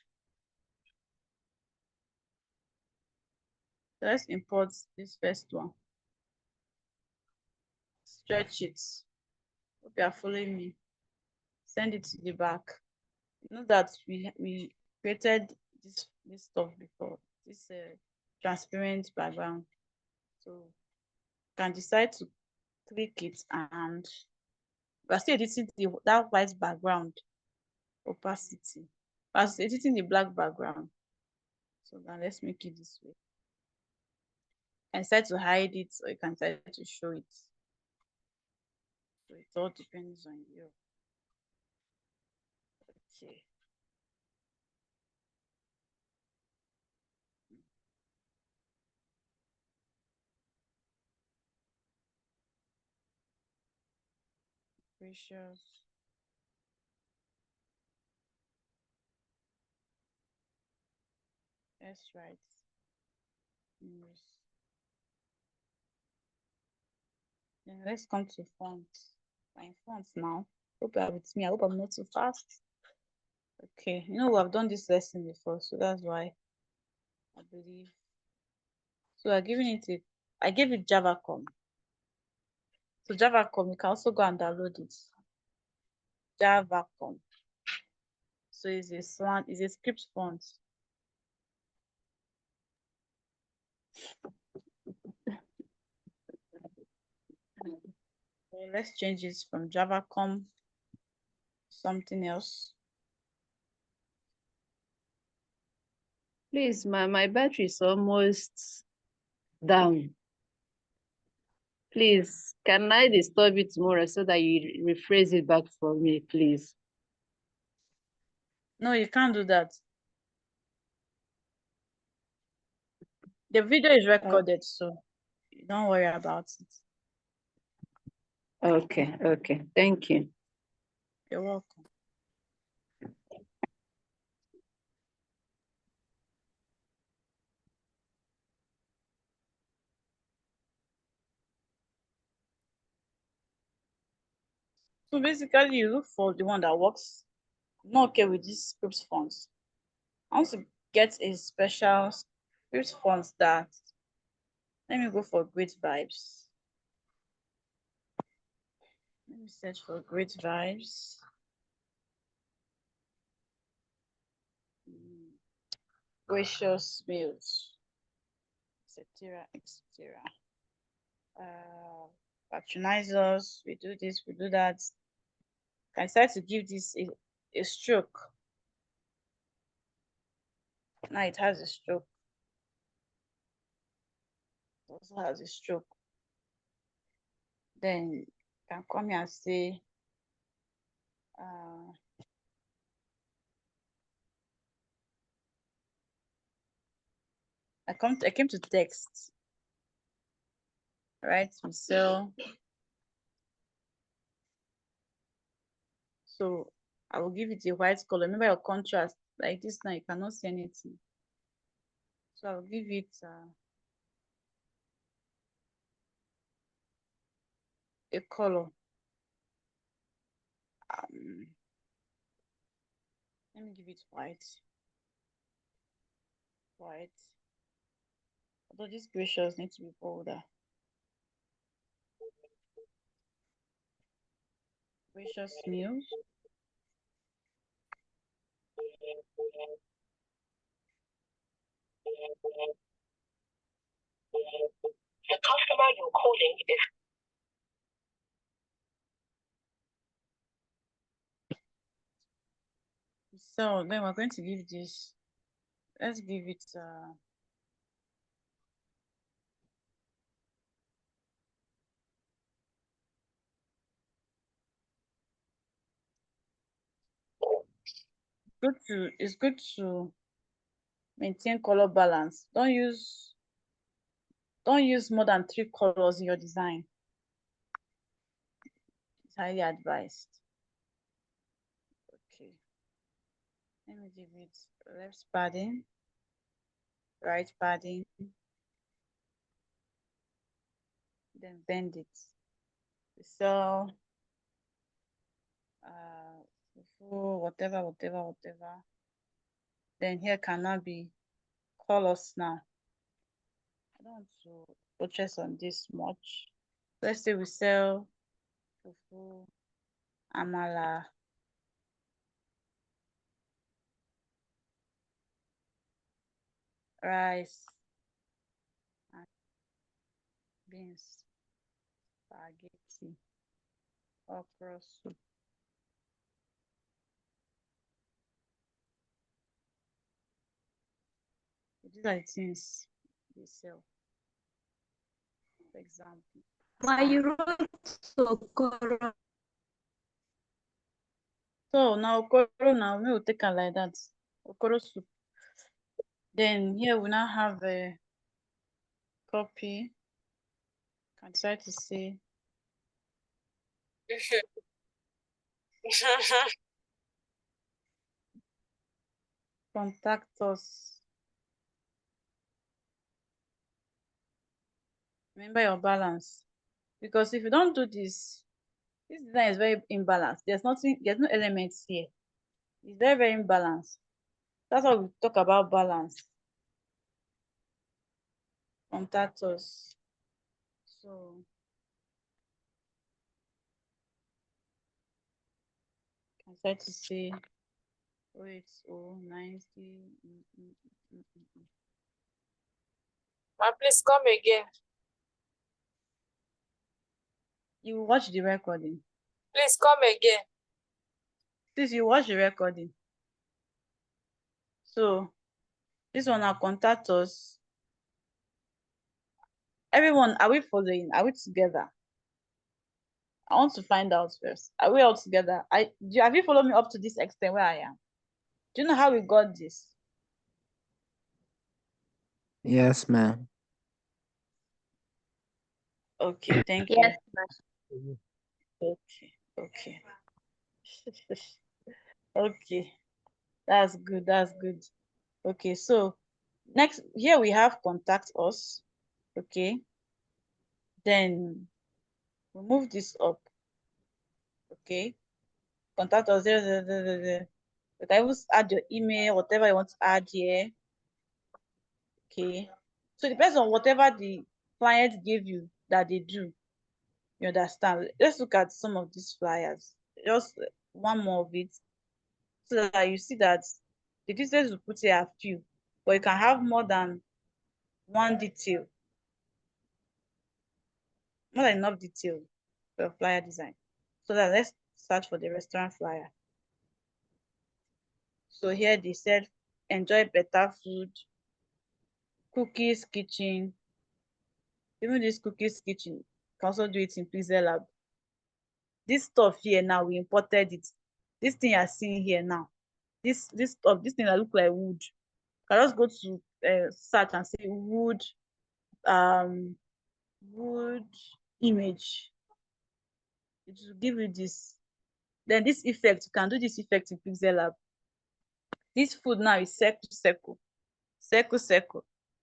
let's import this first one. Stretch it. Hope you are following me. Send it to the back. You know that we created this stuff before. This transparent background. So you can decide to click it, and we're still editing that white background opacity. We're editing the black background. So now let's make it this way. You can decide to hide it, or you can decide to show it. So it all depends on you. Okay. Precious. That's right. Yes. Then let's come to fonts. We're in fonts now. Hope you are with me. I hope I'm not too fast. Okay, we have done this lesson before, so that's why I believe. So I gave it Javacom. So Javacom, you can also go and download it. Javacom. So it's a script font. So let's change it from Javacom to something else. Please, my battery is almost down. Please, can I disturb it tomorrow so that you rephrase it back for me, please? No, you can't do that. The video is recorded, so don't worry about it. Okay. Thank you. You're welcome. So basically, you look for the one that works. I'm not okay with these script fonts. I want to get a special script font that. Let me go for Great Vibes. Let me search for Great Vibes. Gracious meals, etc. Patronize us. We do this, we do that. I decided to give this a stroke. Now it has a stroke. It also has a stroke. Then you can come here and say I came to text. Right, so I will give it a white color. Remember your contrast, like this now you cannot see anything. So I'll give it a color. Let me give it white. White. Although these gracious need to be bolder. Gracious meals. The customer you're calling is. So then we're going to give this. Let's give it it's good to maintain color balance. Don't use more than 3 colors in your design. It's highly advised. Okay. Let me give it left padding, right padding, then bend it. So whatever. Then here cannot be colors now. I don't want to focus on this much. Let's say we sell fufu, amala, rice, and beans, spaghetti, okra soup. These are the things they sell. For example. Why you wrote okoro? So now okoro now we will take it like that. Okoro soup. Then here we now have a copy. Can try to see. Contact us. Remember your balance. Because if you don't do this design is very imbalanced. There's no elements here. It's very, very imbalanced. That's why we talk about balance. Contact us. So I try to say 08090. Please come again. You watch the recording. Please come again. Please, you watch the recording. So this one, our contact us. Everyone, are we following? Are we together? I want to find out first. Are we all together? Have you followed me up to this extent where I am? Do you know how we got this? Yes, ma'am. Okay, thank you. Yes, Okay. Okay. That's good. Okay, so next here we have contact us. Okay. Then we move this up. Okay. Contact us. You can even add your email, whatever you want to add here. Okay. So it depends on whatever the client gave you that they do. You understand? Let's look at some of these flyers. Just one more of it. So that you see that the details we put here are few, but you can have more than one detail. More than enough detail for your flyer design. So that let's search for the restaurant flyer. So here they said, enjoy better food, cookies kitchen. Even this cookies kitchen, you can also do it in Pixellab. This stuff here now, we imported it. This thing you're seeing here now, this stuff, this thing that look like wood. You can just go to search and say wood image. It will give you this. Then this effect, you can do this effect in Pixellab. This food now is circle.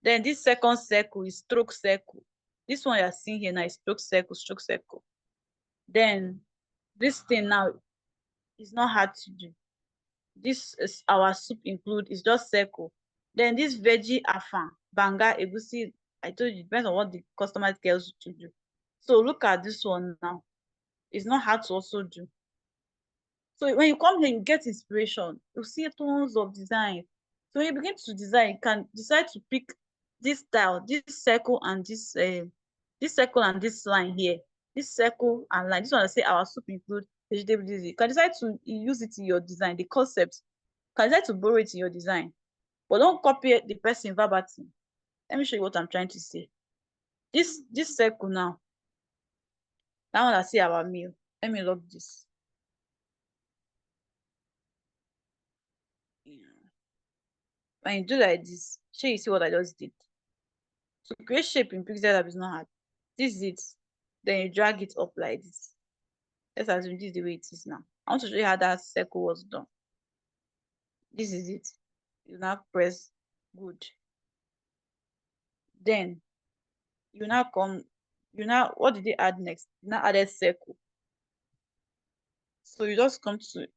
Then this second circle is stroke circle. This one you're seeing here now is stroke circle. Then this thing now is not hard to do. This is our soup include, is just circle. Then this veggie afan, banga, egusi, I told you, it depends on what the customer tells you to do. So look at this one now. It's not hard to also do. So when you come here, you get inspiration. You see tons of designs. So when you begin to design, you can decide to pick this style, this circle and this circle and this line here. This circle and line. This one I say our soup include vegetable. You can decide to use it in your design, the concept. You can decide to borrow it in your design. But don't copy the person verbatim. Let me show you what I'm trying to say. This circle now. That one I see our meal. Let me log this. When you do like this, sure you see what I just did. So create shape in Pixellab is not hard. This is it. Then you drag it up like this. Let's assume this is the way it is now. I want to show you how that circle was done. This is it. You now press good. Then you now come, what did they add next? You now added circle. So you just come to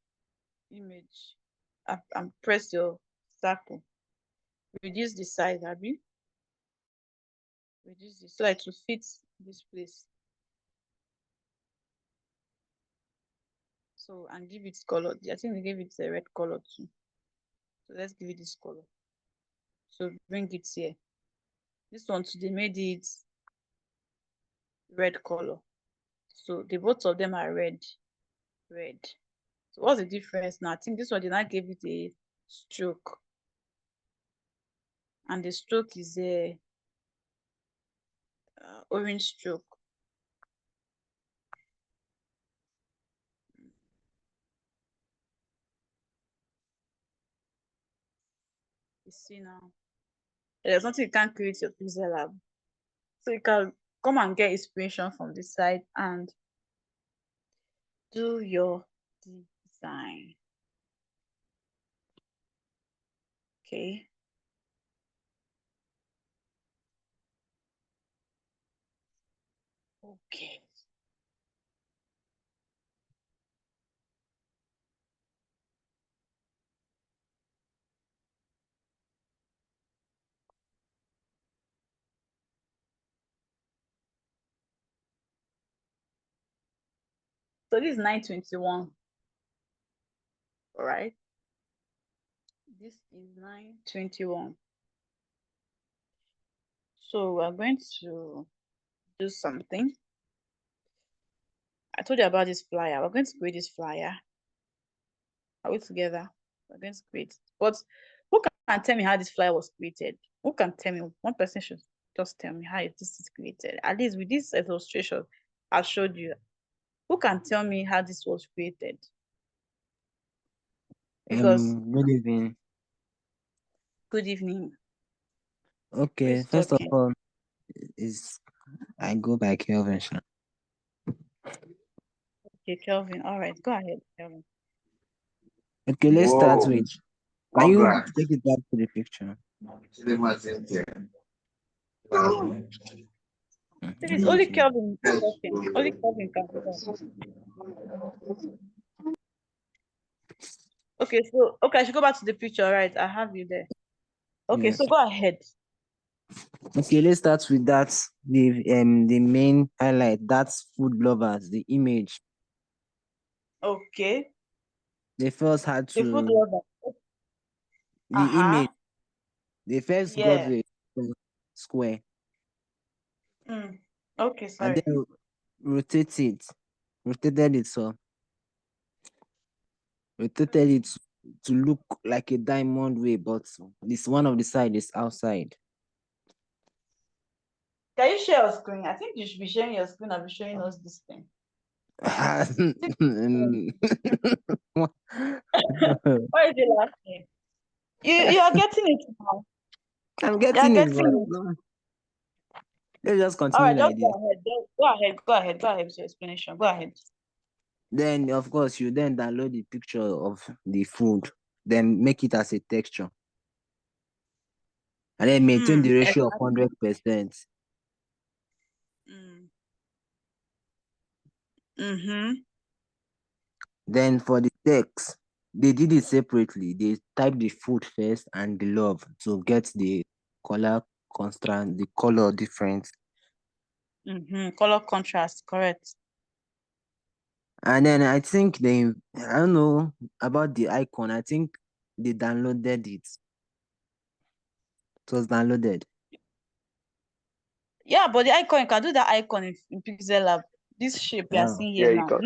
image and press your circle. Reduce the size, Abby. Reduce this so it will fit this place. So, and give it color. I think we gave it a red color too. So let's give it this color. So bring it here. This one today made it red color. So the both of them are red. So what's the difference now? I think this one did not give it a stroke. And the stroke is a orange stroke. You see now. There's nothing you can't create your Pixellab. So you can come and get inspiration from this side and do your design. Okay. Okay. So this is 921. All right. This is 921. So we're going to do something. I told you about this flyer. We're going to create this flyer. Are we together? We're going to create. But who can tell me how this flyer was created? Who can tell me? One person should just tell me how this is created. At least with this illustration I showed you. Who can tell me how this was created? Because Good evening. good evening. Okay, Who's first talking? of all, I go by Kelvin. Okay, Kelvin. All right, go ahead, Kelvin. Okay, let's start with. Can you take it back to the picture? Please, only Kelvin talking. Only Kelvin can talk. Okay, so I should go back to the picture, right? I have you there. Okay, Yes. so go ahead. Okay, let's start with that. The main highlight. That's food lovers. The image. Okay. They first had The food to lover. the image. They first got Yeah. the square Okay, and sorry. then rotated it. So We rotated it to look like a diamond way, but this one of the side is outside. Can you share your screen? I think you should be sharing your screen and be showing us this thing. Why is it laughing? You are getting it now. I'm You are getting it, getting but it. no. Let's just All continue right, like just this. go ahead. Go ahead with your explanation. Go ahead. Then, of course, you then download the picture of the food, then make it as a texture, and then maintain the ratio of 100%. Then for the text, they did it separately. They type the food first and the love to get the color constant, the color difference. Color contrast, correct. And then I think I don't know about the icon. I think they downloaded it. It was downloaded. Yeah, but the icon, you can do that icon in Pixellab. This shape you are seeing here now.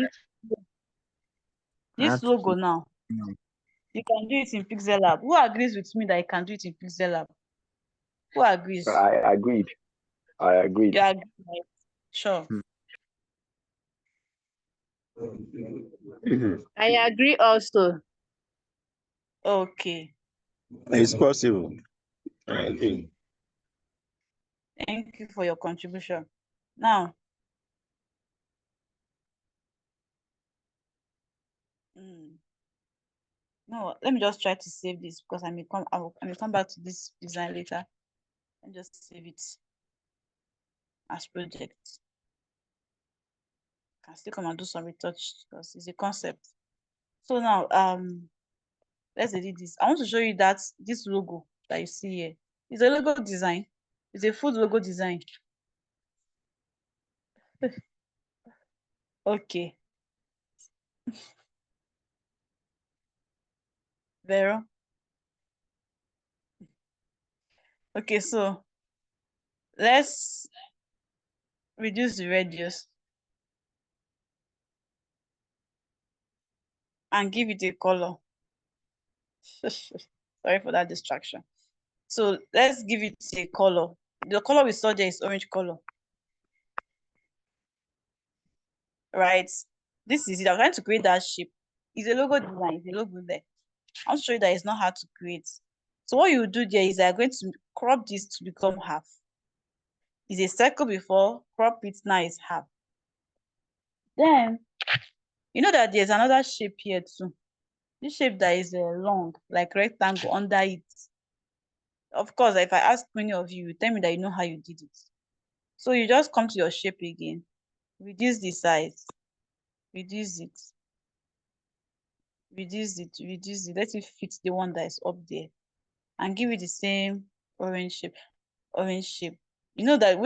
This logo now. You can do it in Pixellab. Who agrees with me that you can do it in Pixellab? Who agrees? I agreed. You agree, right? Sure. I agree also. Okay. It's possible. I agree. Thank you for your contribution. Now, no, let me just try to save this because I may come back to this design later and just save it as project. Can still come and do some retouch because it's a concept. So now, let's edit this. I want to show you that this logo that you see here is a logo design. It's a food logo design. Okay. Vero. Okay, so let's reduce the radius and give it a color. Sorry for that distraction. So let's give it a color. The color we saw there is orange color. Right? This is it. I'm trying to create that shape. It's a logo design, it's a logo there. I'll show you that it's not hard to create. So what you do there is I'm going to crop this to become half. It's a circle before, crop it now is half. Then, you know that there's another shape here too. This shape that is long, like rectangle under it. Of course, if I ask many of you, you tell me that you know how you did it. So you just come to your shape again, reduce the size, reduce it, reduce it, reduce it. Let it fit the one that is up there and give it the same orange shape, orange shape. You know that the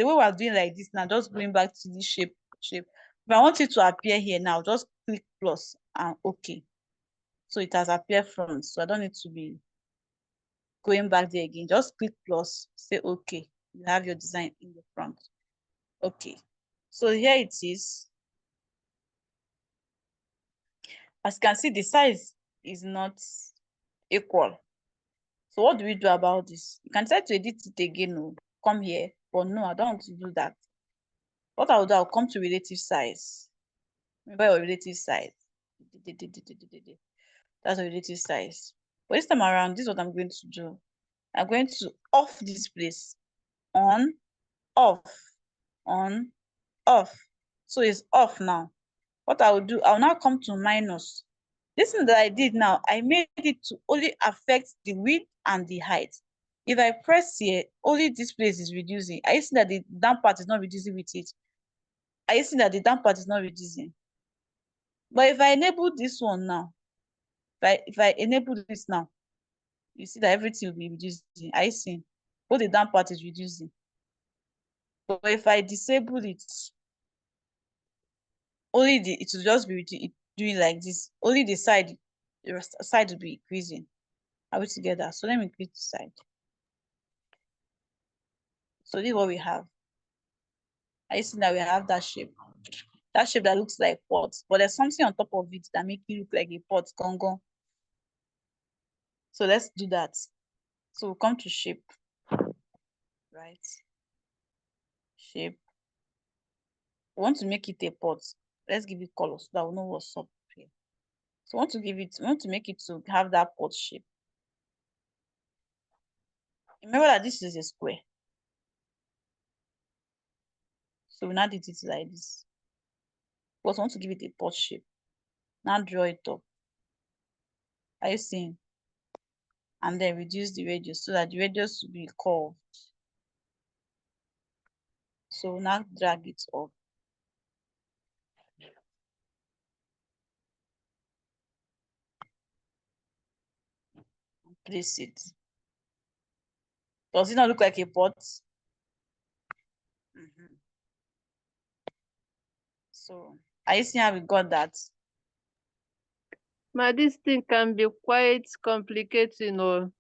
way we are doing like this now, just going back to this shape. If I want it to appear here now, just click plus and okay. So it has appeared front. So I don't need to be going back there again. Just click plus, say okay. You have your design in the front. Okay. So here it is. As you can see, the size is not equal. So what do we do about this? You can try to edit it again, no, come here, but no, I don't want to do that. What I'll do, I'll come to relative size. Remember your relative size. That's a relative size. But this time around, this is what I'm going to do. I'm going to off this place. On, off, on, off. So it's off now. What I will do, I'll now come to minus. This thing that I did now, I made it to only affect the width and the height. If I press here, only this place is reducing. Are you seeing that the down part is not reducing with it? Are you seeing that the down part is not reducing? But if I enable this one now, if I enable this now, you see that everything will be reducing. Are you seeing? Both the down part is reducing. But if I disable it, only it will just be doing like this. Only the side will be increasing. Are we together? So let me click the side. So this is what we have. I see that we have that shape. that shape that looks like pot, but there's something on top of it that make it look like a pot, gongon. So let's do that. So we'll come to shape, right? Shape. We want to make it a pot. Let's give it color so that we'll know what's up here. So we want to make it to have that pot shape. Remember that this is a square. So we now did it like this. We also want to give it a pot shape. Now draw it up. Are you seeing? And then reduce the radius so that the radius will be curved. So now drag it up. And place it. Does it not look like a pot? So are you seeing how we got that? But this thing can be quite complicated, you know.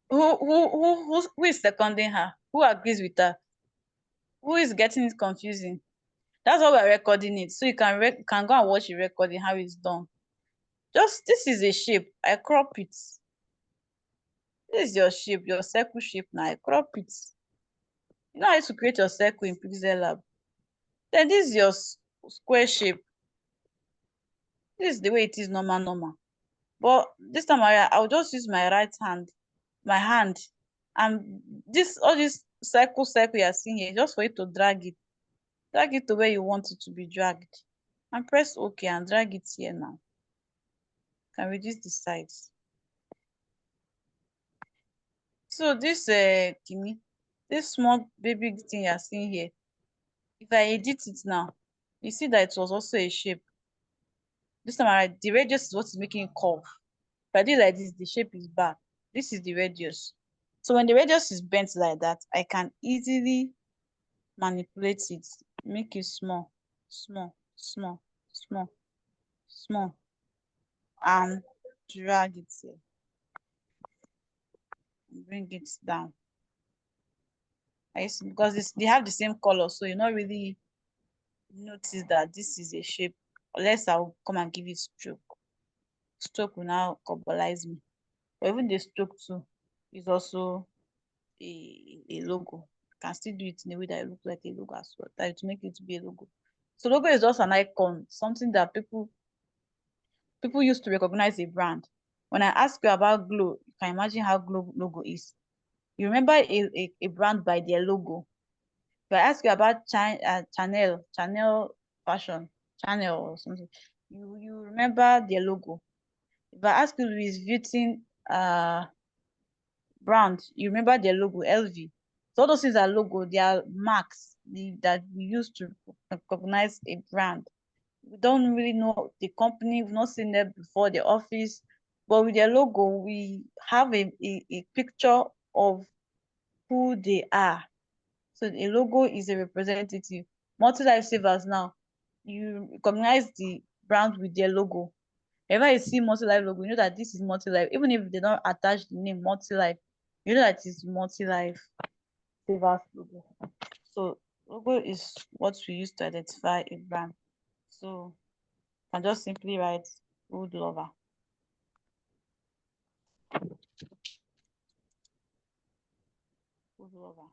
Who is seconding her? Who agrees with her? Who is getting it confusing? That's why we're recording it. So you can go and watch the recording, how it's done. Just, this is a shape. I crop it. This is your shape, your circle shape now. I crop it. You know how to create your circle in Pixellab. Then this is your square shape. This is the way it is normal. But this time I'll just use my right hand, and all this circle you're seeing here, just for you to drag it. Drag it to where you want it to be dragged. And press OK and drag it here now. Can reduce the size. So this this small baby thing you're seeing here, if I edit it now, you see that it was also a shape. This time around, the radius is what is making it curve. If I do it like this, the shape is back. This is the radius. So when the radius is bent like that, I can easily manipulate it, make it small, and drag it here. Bring it down. I see, because they have the same color, so you not really notice that this is a shape, unless I'll come and give it stroke. Stroke will now cobalize me. But even the stroke too is also a logo. You can still do it in a way that it looks like a logo as well, that to make it to be a logo. So logo is just an icon, something that people use to recognize a brand. When I ask you about Glow, you can imagine how Glow logo is. You remember a brand by their logo. If I ask you about Chanel fashion, Chanel or something, you remember their logo. If I ask you Louis Vuitton brand, you remember their logo, LV. So all those things are logo, they are marks that we use to recognize a brand. We don't really know the company, we've not seen them before, the office, but with their logo, we have a picture of who they are. So a logo is a representative. Multi-life savers now, you recognize the brand with their logo. Whenever you see multi-life logo, you know that this is multi-life. Even if they don't attach the name multi-life, you know that it's multi-life savers logo. So logo is what we use to identify a brand. So I can just simply write food lover. Food lover.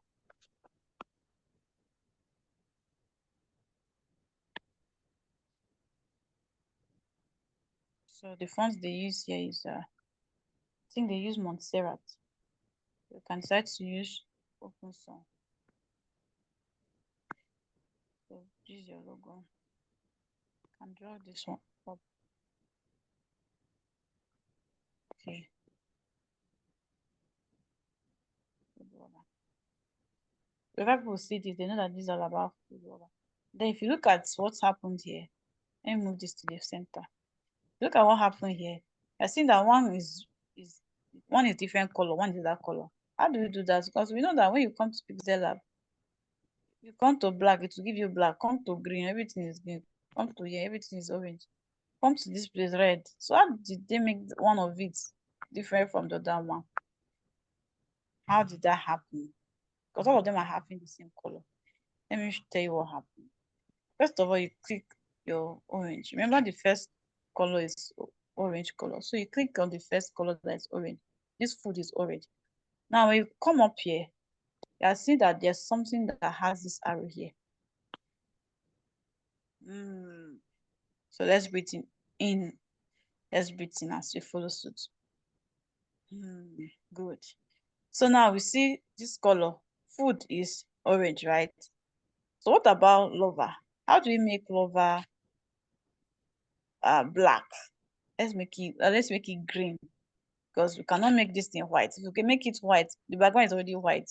So the fonts they use here is I think they use Montserrat. You can decide to use open source. So use your logo. You can draw this one up. Okay. Food lover. Whenever people see this, they know that this is all about food lover. Then if you look at what's happened here, let me move this to the center. Look at what happened here. I think that one is different color, one is that color. How do we do that? Because we know that when you come to Pixellab, you come to black, it will give you black. Come to green, everything is green. Come to here, everything is orange. Come to this place, red. So how did they make one of it different from the other one? How did that happen? because all of them are having the same color. Let me tell you what happened. First of all, you click your orange. Remember the first color is orange color. So you click on the first color that is orange. This food is orange. Now when you come up here, you see that there's something that has this arrow here. So let's breathe in. Let's breathe in as we follow suit. Good. So now we see this color. Food is orange, right? So what about lover? How do we make lover black? Let's make it green, because we cannot make this thing white. If we can make it white, the background is already white.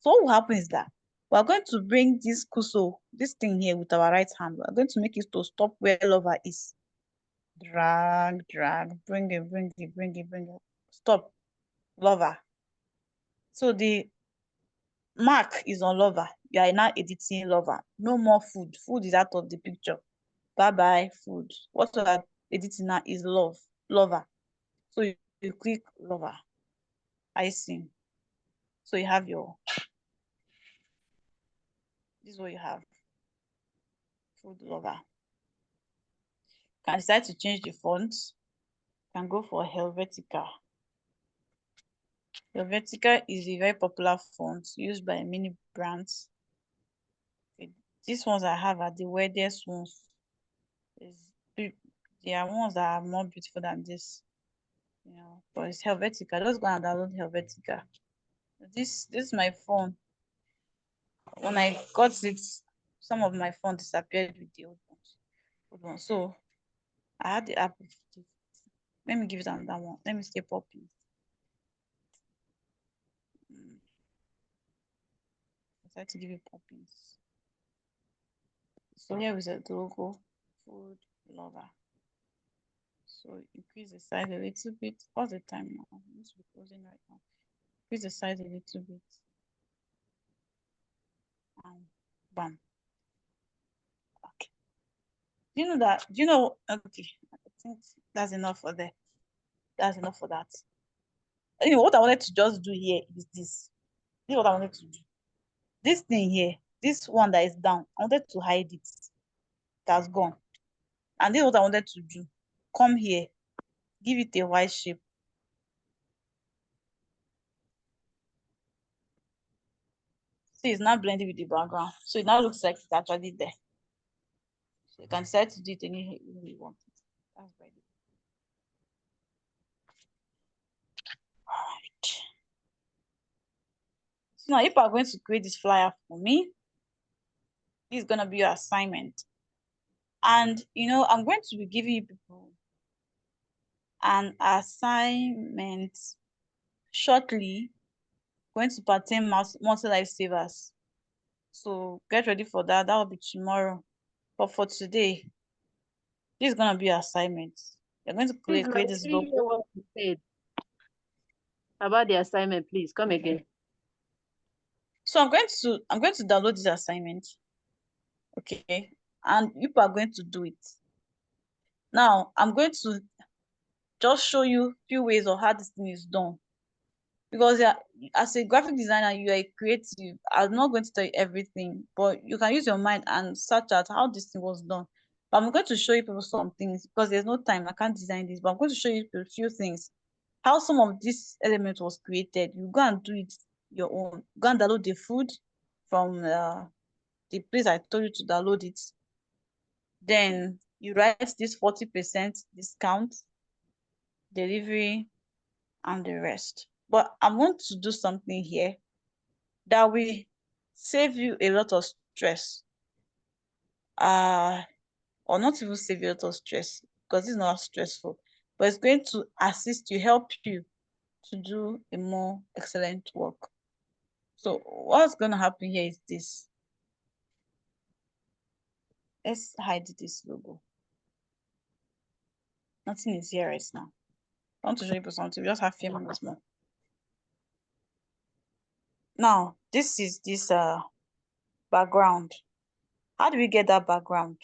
So what will happen is that we are going to bring this cursor, this thing here with our right hand. We are going to make it to stop where lover is. Drag, bring it. Stop, lover. So the mark is on lover. You are now editing lover. No more food. Food is out of the picture. Bye food. What we are editing now is lover. So you click lover. I see. So you have this is what you have. Food lover. You can decide to change the font. You can go for Helvetica. Helvetica is a very popular font used by many brands. These ones I have are the weirdest ones. There are ones that are more beautiful than this. But it's Helvetica. Just go and download Helvetica. This is my phone. When I got it, some of my phone disappeared with the old ones. So I had the app. Let me give it another one. Let me skip popping. I try to give it poppings. So here is the logo, food lover. So increase the size a little bit. What's the time now? I need to be closing right now. Increase the size a little bit. And bam. Okay. Do you know that? Okay. I think that's enough for there. That's enough for that. What I wanted to just do here is this. This is what I wanted to do. This thing here, this one that is down, I wanted to hide it. That's gone. And this is what I wanted to do. Come here, give it a white shape. See, it's not blending with the background. So it now looks like it's actually there. So you can decide to do it any way you want it. That's ready. All right. So now if I'm going to create this flyer for me, this is going to be your assignment. And I'm going to be giving you people an assignment shortly. Going to pertain multi-lifesavers. So get ready for that. That will be tomorrow. But for today, this is gonna be your assignment. You're going to create this logo. What you said about the assignment, please come again. So I'm going to download this assignment. Okay, and you are going to do it. Now I'm going to just show you a few ways of how this thing is done. Because as a graphic designer, you are a creative. I'm not going to tell you everything, but you can use your mind and search out how this thing was done. But I'm going to show you people some things because there's no time. I can't design this, but I'm going to show you a few things. How some of this element was created. You go and do it your own. Go and download the food from the place I told you to download it. Then you write this 40% discount, delivery, and the rest. But I want to do something here that will save you a lot of stress. Or not even save you a lot of stress, because it's not stressful, but it's going to assist you, help you to do a more excellent work. So what's going to happen here is this. Let's hide this logo. Nothing is here right now. I want to show you something. We just have 5 minutes more. Now, this is this background. How do we get that background?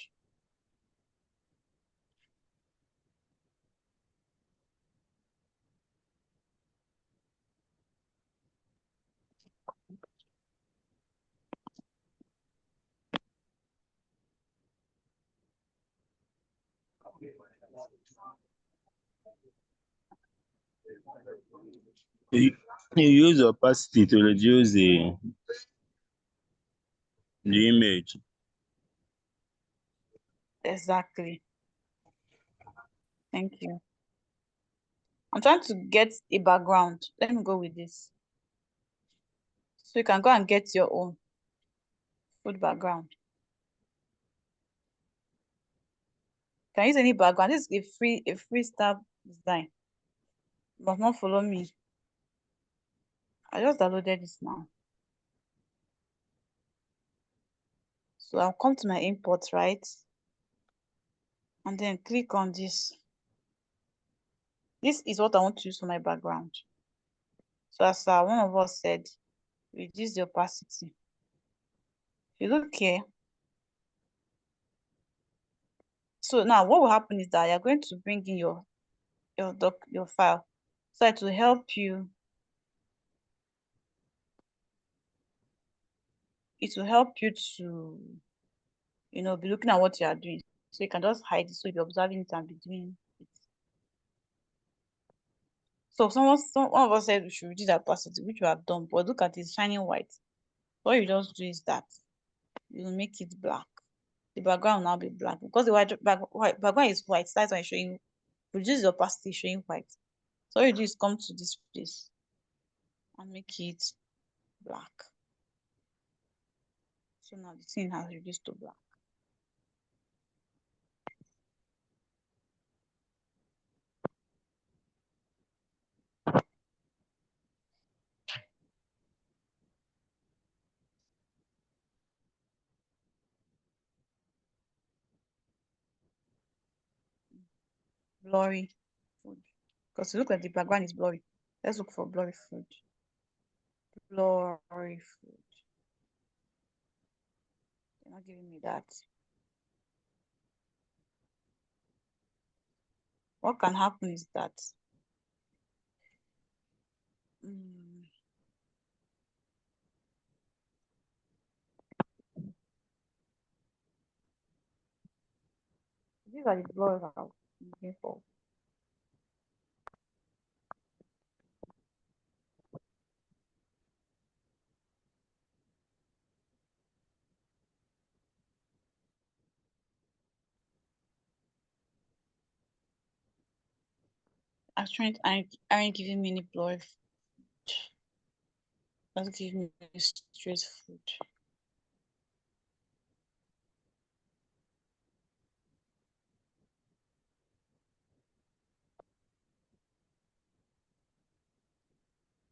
You use opacity to reduce the image. Exactly. Thank you. I'm trying to get a background. Let me go with this. So you can go and get your own food background. Can use any background. This is a freestyle design. But not follow me. I just downloaded this now. So I'll come to my import, right? And then click on this. This is what I want to use for my background. So as one of us said, reduce the opacity. If you look here, so now what will happen is that you're going to bring in your file. So it will help you. It will help you to, be looking at what you are doing. So you can just hide it. So you'll be observing it and be doing it. So one of us said we should reduce the opacity, which we have done. But look at it, shining white. What you just do is that you will make it black. The background will now be black because the background is white. That's why I'm showing. Reduce the opacity, showing white. So all you do is come to this place and make it black. So now the thing has reduced to black. Blurry food. Because it looks like the background is blurry. Let's look for blurry food. Blurry food. They're not giving me that. What can happen is that these are the blurs I'm looking for. Actually, aren't giving me any blurry food. Just give me straight food.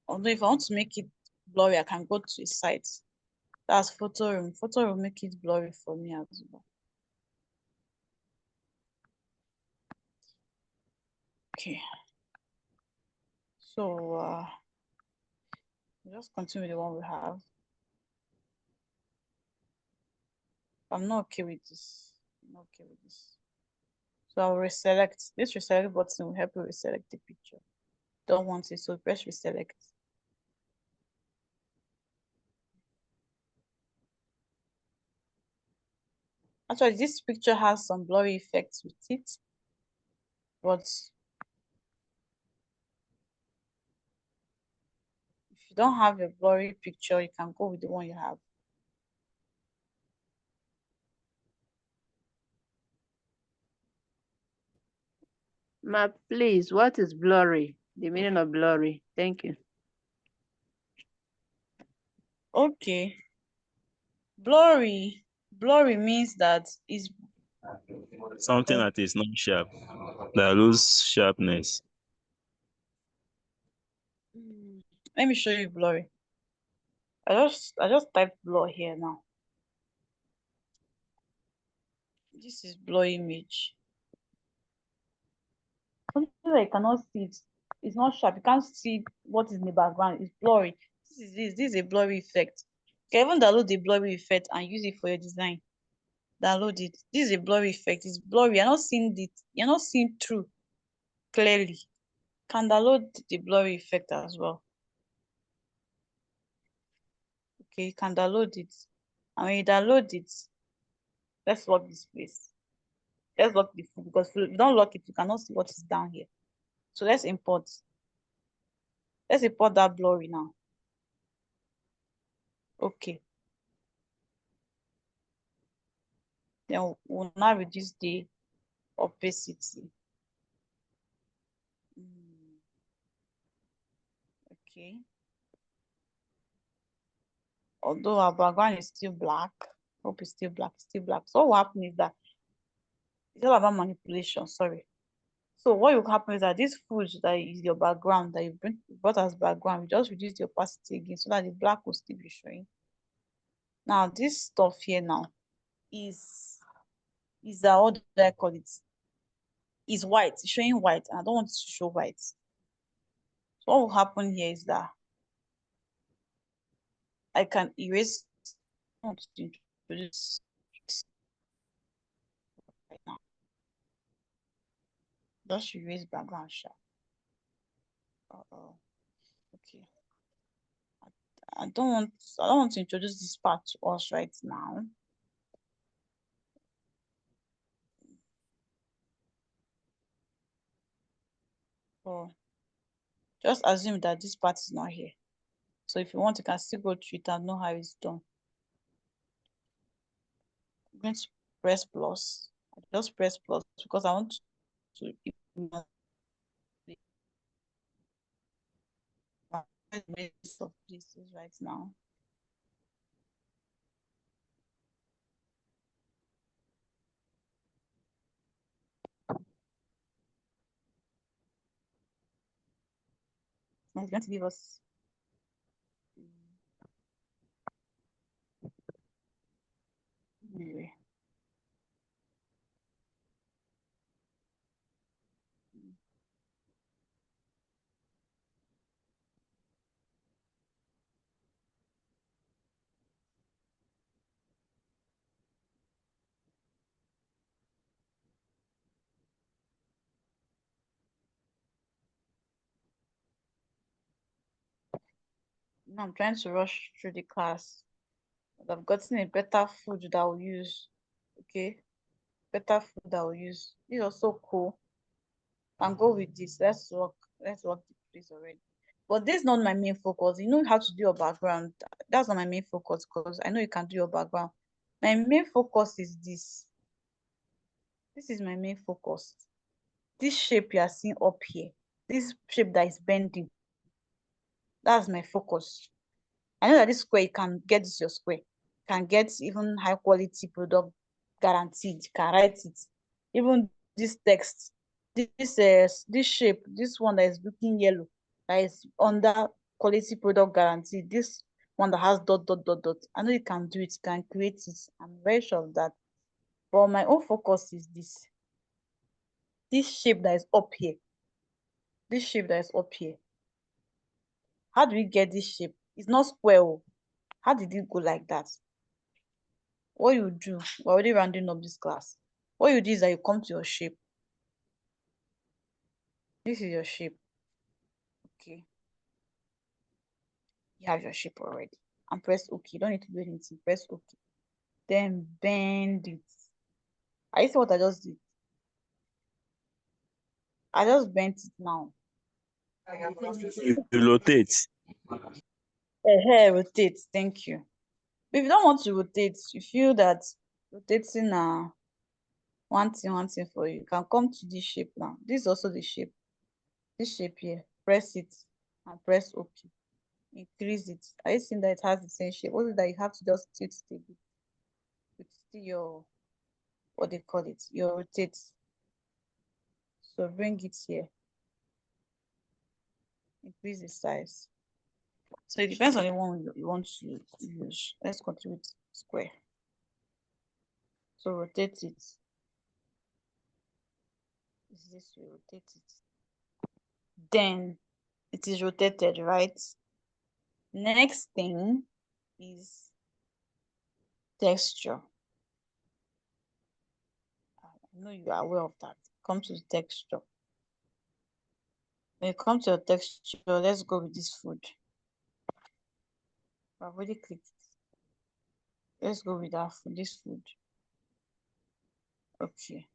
Although if I want to make it blurry, I can go to a site. That's photo room. Photo room make it blurry for me as well. Okay. So just continue with the one we have. I'm not okay with this. I'm not okay with this. So I'll reselect. This reselect button will help you reselect the picture. Don't want it, so press reselect. Actually, this picture has some blurry effects with it, but if you don't have a blurry picture, you can go with the one you have. Ma, please, what is blurry? The meaning of blurry. Thank you. Okay. Blurry means that is Something that is not sharp, that lose sharpness. let me show you blurry. I just typed blur here now. This is blur image. Something that you cannot see it. It's not sharp. You can't see what is in the background. It's blurry. This is a blurry effect. You can even download the blurry effect and use it for your design. Download it. This is a blurry effect. It's blurry. You're not seeing it. You're not seeing through clearly. You can download the blurry effect as well. Okay, you can download it. And when you download it, let's lock this place. Let's lock the food, because if you don't lock it, you cannot see what is down here. So let's import. Let's import that blurry now. Okay. Then we'll now reduce the opacity. Okay. Although our background is still black, hope it's still black, So what happens is that it's all about manipulation, sorry. So what will happen is that this food that is your background, that you brought as background, you just reduce the opacity again so that the black will still be showing. Now this stuff here now is what do I call it? Is white, it's showing white, and I don't want it to show white. So what will happen here is that I can erase. I want to introduce right now. Just erase background shot. Okay. I don't want to introduce this part to us right now. So just assume that this part is not here. So if you want, you can still go through it and know how it's done. I'm going to press plus. I just press plus because I want to of places right now. It's going to give us anyway. Now I'm trying to rush through the class, but I've gotten a better food that I'll use. Okay, better food that I'll use. This is also cool. And go with this. Let's work the place already. But this is not my main focus. You know how to do your background. That's not my main focus, because I know you can do your background. My main focus is this. This is my main focus. This shape you are seeing up here, this shape that is bending, that's my focus. I know that this square, you can get this your square. You can get even high quality product guaranteed. You can write it. Even this text, this shape, this one that is looking yellow, that is under quality product guarantee. This one that has dot dot dot dot. I know you can do it. You can create it. I'm very sure of that. But my own focus is this. This shape that is up here. This shape that is up here. How do we get this shape? It's not square. How did it go like that? What you do, we're already rounding up this class. What you do is that you come to your shape. This is your shape. Okay. You have your shape already. And press OK. You don't need to do anything. Press OK. Then bend it. I see what I just did. I just bent it now. You rotate. Rotate. Thank you. But if you don't want to rotate, you feel that rotating one thing for you, you can come to this shape now. This is also the shape. This shape here. Press it and press OK. Increase it. Are you seeing that it has the same shape? Only that you have to just tilt it a bit. It's still your, what they call it, your rotate. So bring it here. Increase the size. So it depends on the one you want to use. Let's continue with square. So rotate it. Is this way, rotate it. Then it is rotated, right? Next thing is texture. I know you are aware of that. Come to the texture. When you come to your texture, let's go with this food. I've already clicked it. Let's go with that food, this food. Okay.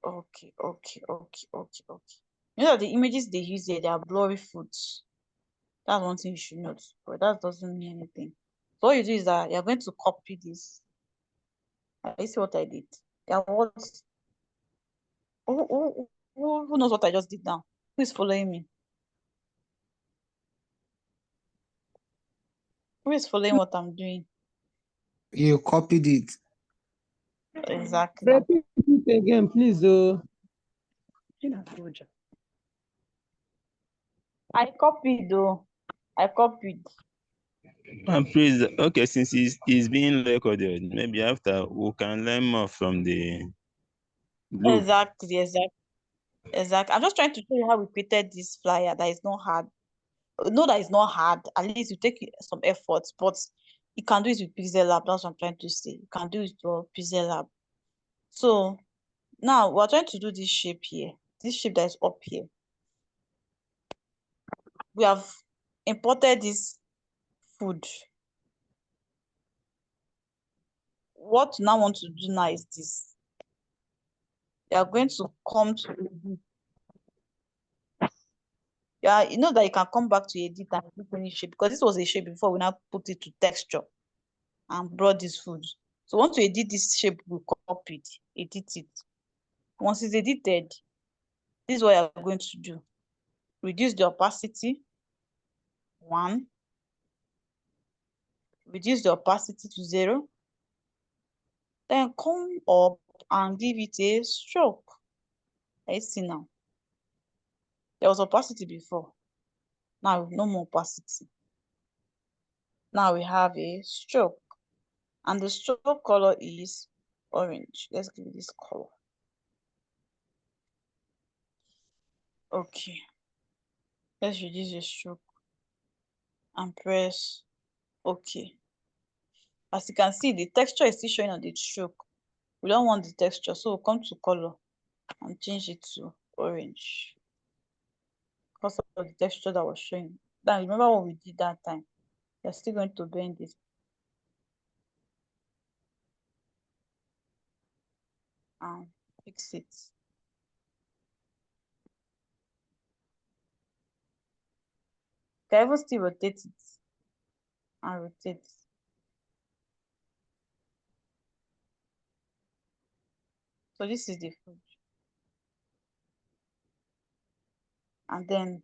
Okay. You know that the images they use here, they are blurry foods. That's one thing you should note, but that doesn't mean anything. So what you do is that you're going to copy this. You see what I did? Yeah, what? Who knows what I just did now? Who is following me? Who is following what I'm doing? You copied it. Exactly. Repeat it again, please. Oh. I copied though. I copied. And please, okay, since it's being recorded, maybe after we can learn more from the group. Exactly. I'm just trying to show you how we created this flyer that is not hard. No, that is not hard. At least you take some effort, but you can do it with Pixellab. That's what I'm trying to say. You can do it with Pixellab. So now we're trying to do this shape here. This shape that is up here. We have imported this food. What you now want to do now is this. You are going to come to edit. Yeah, you know that you can come back to edit and edit any shape because this was a shape before we now put it to texture and brought this food. So once you edit this shape, we copy it, edit it. Once it's edited, this is what you're going to do. Reduce the opacity, 1. Reduce the opacity to 0. Then come up and give it a stroke. Let's see now. There was opacity before. Now no more opacity. Now we have a stroke. And the stroke color is orange. Let's give it this color. Okay. Let's reduce the stroke and press OK. As you can see, the texture is still showing on the stroke. We don't want the texture, so we'll come to color and change it to orange because of the texture that was showing. Now remember what we did that time. You're still going to bend it and fix it. You can even still rotate it and rotate. So this is the food. And then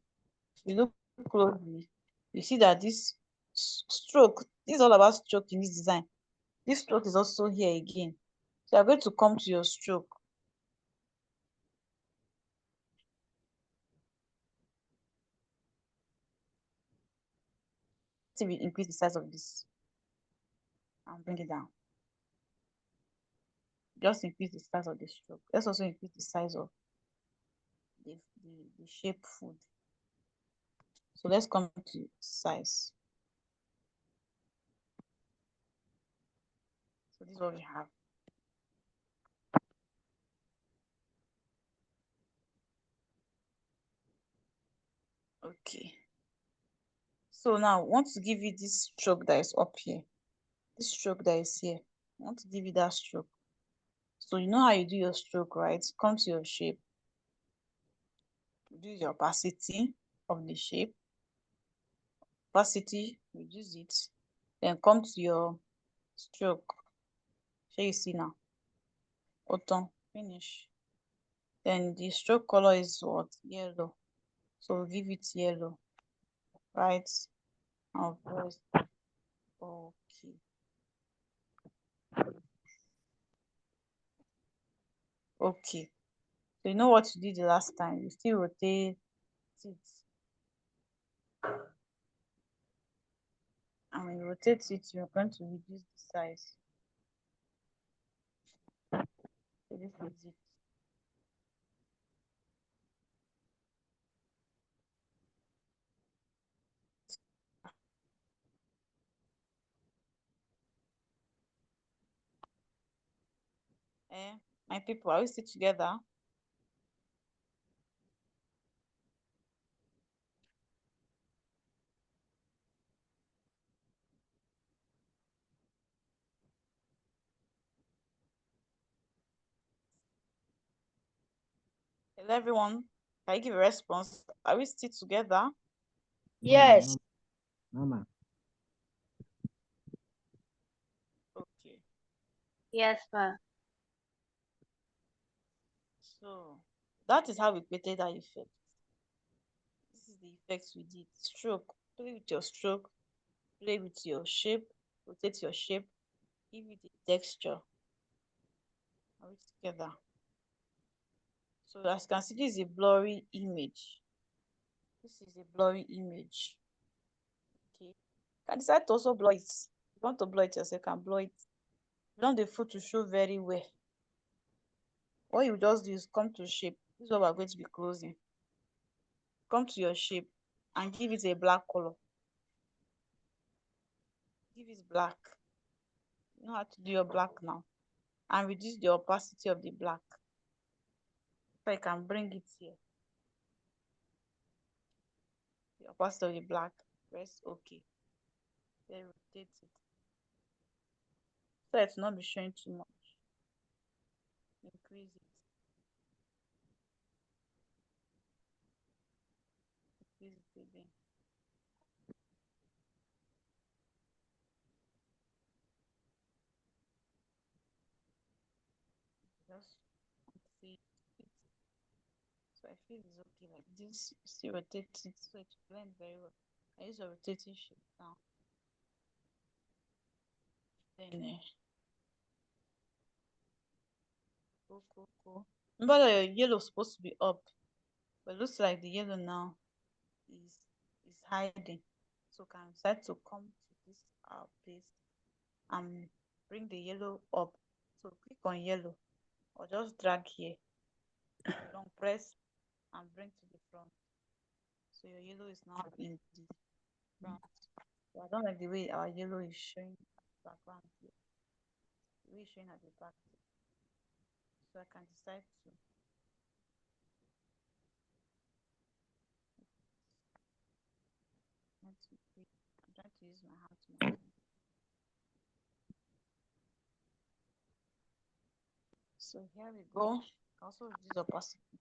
if you look closely, you see that this stroke, this is all about stroke in this design. This stroke is also here again. So you're going to come to your stroke. See, we increase the size of this and bring it down. Just increase the size of the stroke. Let's also increase the size of the shape food. So let's come to size. So this is what we have. Okay. So now I want to give you this stroke that is up here. This stroke that is here. I want to give you that stroke. So you know how you do your stroke, right? Come to your shape. Reduce the opacity of the shape. Opacity, reduce it. Then come to your stroke. So you see now. Autumn, finish. Then the stroke color is what? Yellow. So we'll give it yellow. Right? Now press OK. Okay. So you know what you did the last time. You still rotate it. And when you rotate it, you're going to reduce the size. So this is it. My people, are we still together? Hello, everyone. Can you give a response? Are we still together? Yes. Mama. Okay. Yes, ma. So that is how we created that effect. This is the effects we did. Stroke. Play with your stroke. Play with your shape. Rotate your shape. Give it a texture. Are we together? So as you can see, this is a blurry image. This is a blurry image. Okay. You can decide to also blur it. If you want to blur it yourself, you can blur it. You want the food to show very well. What you just do is come to shape. This is what we're going to be closing. Come to your shape and give it a black color. Give it black. You know how to do your black now. And reduce the opacity of the black. So I can bring it here. The opacity of the black. Press OK. Then rotate it. So it's not be showing too much. Increase it. Increase it again. Just see it. So I feel it's okay like this. Still rotate it so it blends very well. I use a rotating shape now. Then cool. Remember that your yellow is supposed to be up, but it looks like the yellow now is hiding. So can decide to come to this place and bring the yellow up. So click on yellow or just drag here. Long press and bring to the front. So your yellow is now in the front. So I don't like the way our yellow is showing at the background here. The way it's showing at the back. So I can decide to I'm trying to use my hand to mark. So here we go. Also reduce opacity.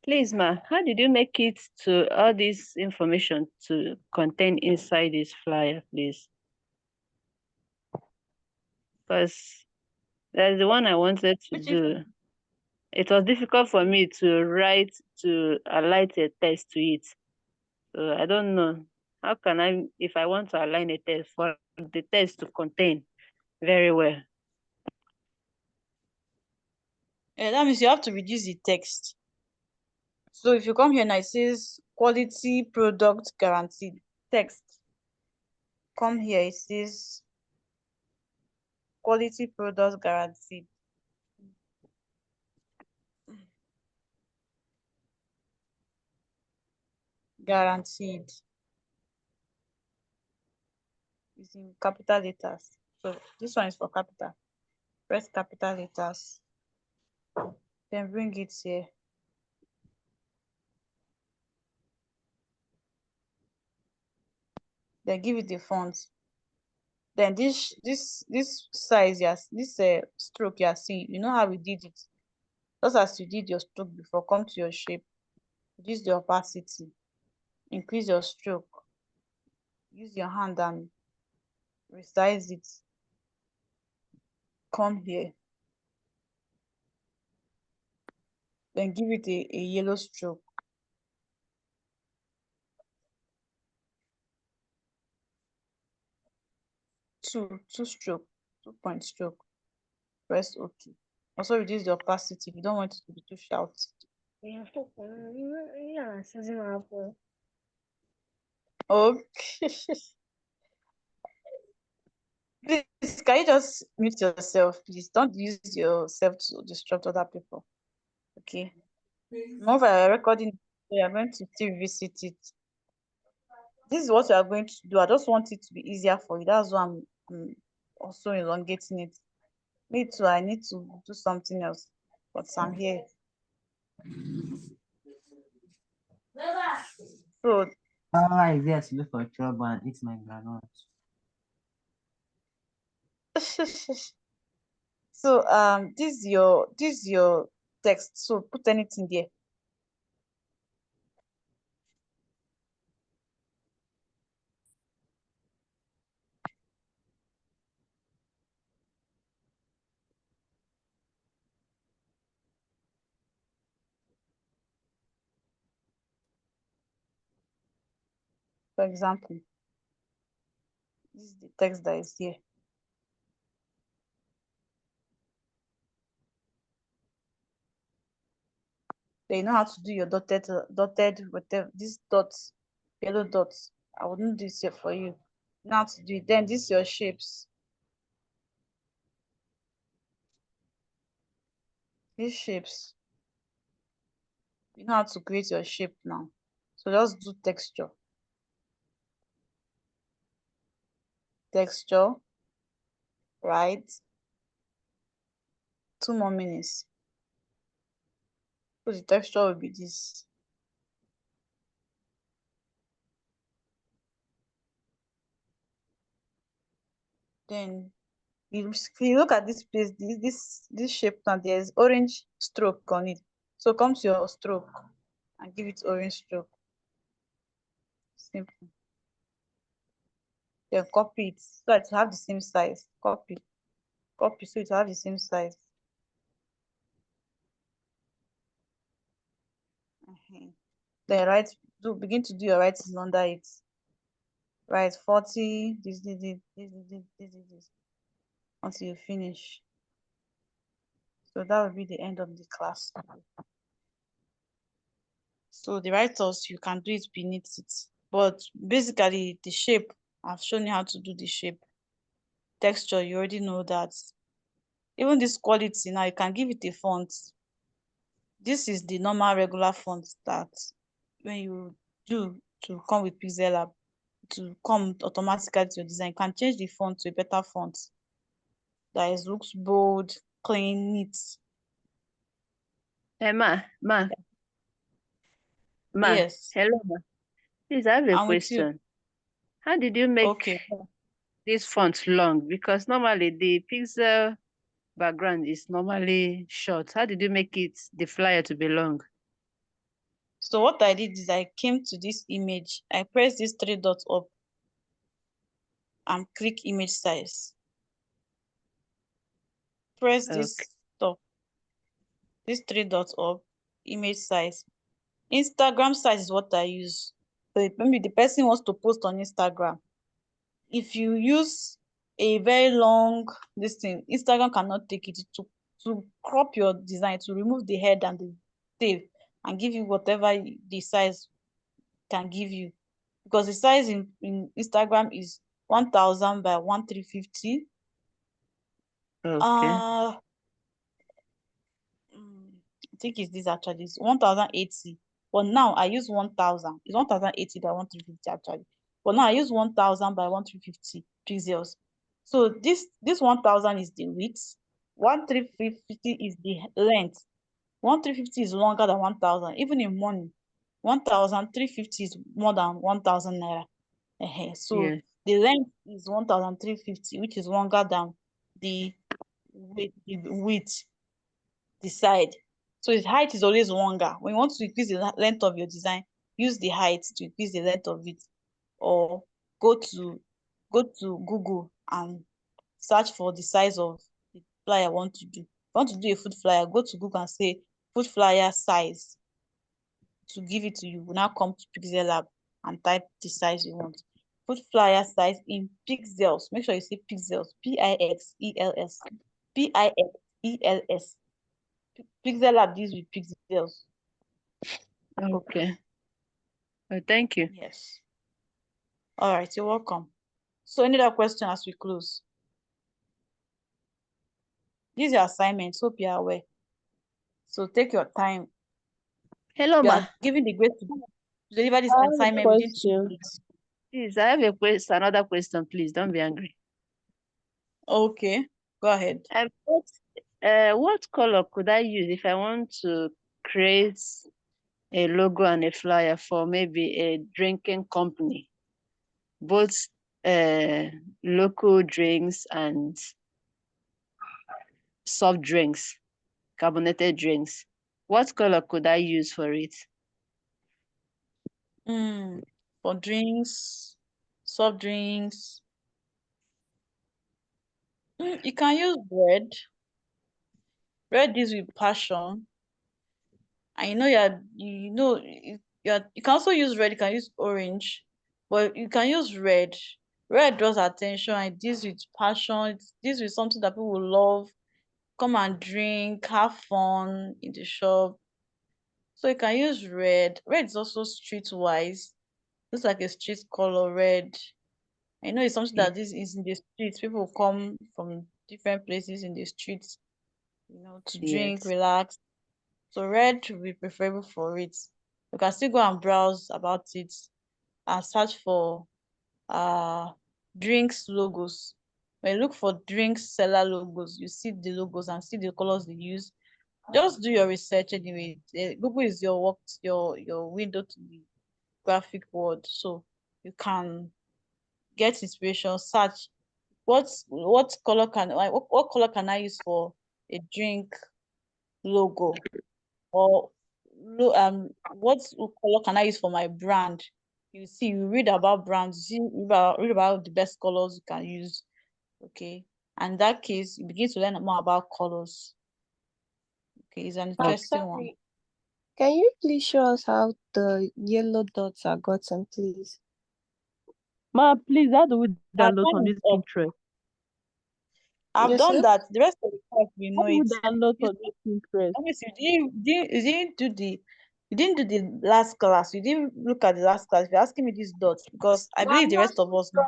Please, ma, how did you make it to all this information to contain inside this flyer, please? Because that's the one I wanted to do. It was difficult for me to highlight a text to it. So I don't know. How can I, if I want to align a text, for the text to contain very well? Yeah, that means you have to reduce the text. So if you come here now, it says quality product guaranteed text. Come here, it says quality product guaranteed. Guaranteed. It's in capital letters. So this one is for capital. Press capital letters. Then bring it here. Then give it the font. Then this size, yes, this stroke you are seeing, you know how we did it. Just as you did your stroke before, come to your shape, reduce the opacity, increase your stroke, use your hand and resize it. Come here. Then give it a yellow stroke. Two stroke, 2-point stroke. Press OK. Also reduce the opacity if you don't want it to be too sharp. Okay. Please, can you just mute yourself, please? Don't use yourself to distract other people. Okay. Remember, I'm recording, we are going to still visit it. This is what we are going to do. I just want it to be easier for you. That's why I'm also elongating it. Me too, I need to do something else, but I'm here. So I is there to look for trouble and eat my granules. So this is your text. So put anything there. For example, this is the text that is here. Then you know how to do your dotted whatever these dots, yellow dots. I wouldn't do this here for you. You know how to do it. Then this is your shapes. These shapes. You know how to create your shape now. So just do texture. Texture, right? 2 more minutes. So the texture will be this. Then if you look at this place, this shape now, there's orange stroke on it. So come to your stroke and give it orange stroke. Simple. Then copy it so that you have the same size. Copy so it have the same size. Then begin to do your writing under it. Write 40, this until you finish. So that will be the end of the class. So the write-offs, you can do it beneath it. But basically the shape, I've shown you how to do the shape. Texture, you already know that. Even this quality now, you can give it a font. This is the normal regular font that when you do to come with Pixellab, to come automatically to your design, you can change the font to a better font that looks bold, clean, neat. Ma, Yes, hello, ma. Please, I have a I'm with you. question. How did you make Okay. this font long? Because normally the pixel background is normally short. How did you make it, the flyer, to be long? So what I did is I came to this image, I pressed these 3 dots up and click image size. Press this top, these 3 dots up, image size. Instagram size is what I use. So maybe the person wants to post on Instagram. If you use a very long this thing, Instagram cannot take it to crop your design, to remove the head and the tail and give you whatever the size can give you. Because the size in Instagram is 1000 by 1350. Okay. I think it's this actually. It's 1080. But now I use 1000. It's 1080 by 1350 actually. But now I use 1000 by 1350 pixels. So this 1000 is the width. 1350 is the length. 1350 is longer than 1000. Even in money, 1350 is more than 1000 naira. So Yes. the length is 1350, which is longer than the width, the side. So its height is always longer. When you want to increase the length of your design, use the height to increase the length of it. Or go to Google and search for the size of the flyer I want to do. If you want to do a food flyer, go to Google and say food flyer size to give it to you. Will now come to Pixellab and type the size you want. Food flyer size in pixels. Make sure you say pixels. Pixels. Pixels. Pixellab deals with pixels. Okay. Thank you. Yes. All right, you're welcome. So any other question as we close? This is your assignment. Hope you are aware. So take your time. Hello, You ma. are given the grace to deliver this I have a assignment within 2 question. weeks. Please, I have another question, please. Don't be angry. Okay, go ahead. What color could I use if I want to create a logo and a flyer for maybe a drinking company? Both local drinks and soft drinks, carbonated drinks. What color could I use for it? For drinks, soft drinks, you can use red. Red is with passion. And you can also use red, you can use orange, but you can use red. Red draws attention and it deals with passion, it deals with something that people will love, come and drink, have fun in the shop. So you can use red. Red is also streetwise. Looks like a street color, red. I know it's something that this is in the streets. People come from different places in the streets, to drink, Yes. relax. So red will be preferable for it. You can still go and browse about it and search for drinks logos. When you look for drinks seller logos, you see the logos and see the colors they use. Just do your research anyway. Google is your work, your window to the graphic world. So you can get inspiration, search what color what color can I use for a drink logo, or what color can I use for my brand? You see, you read about brands, read about the best colors you can use. Okay. And in that case, you begin to learn more about colors. Okay, it's an interesting one. Sorry. Can you please show us how the yellow dots are gotten, please? Ma, please, how do we That download from time is this up. Pinterest? I've You done see? that. The rest of the class, we How know do we it. download You from this Pinterest? Let me see. You didn't do the last class. You didn't look at the last class. You're asking me these dots because I believe the rest of us know.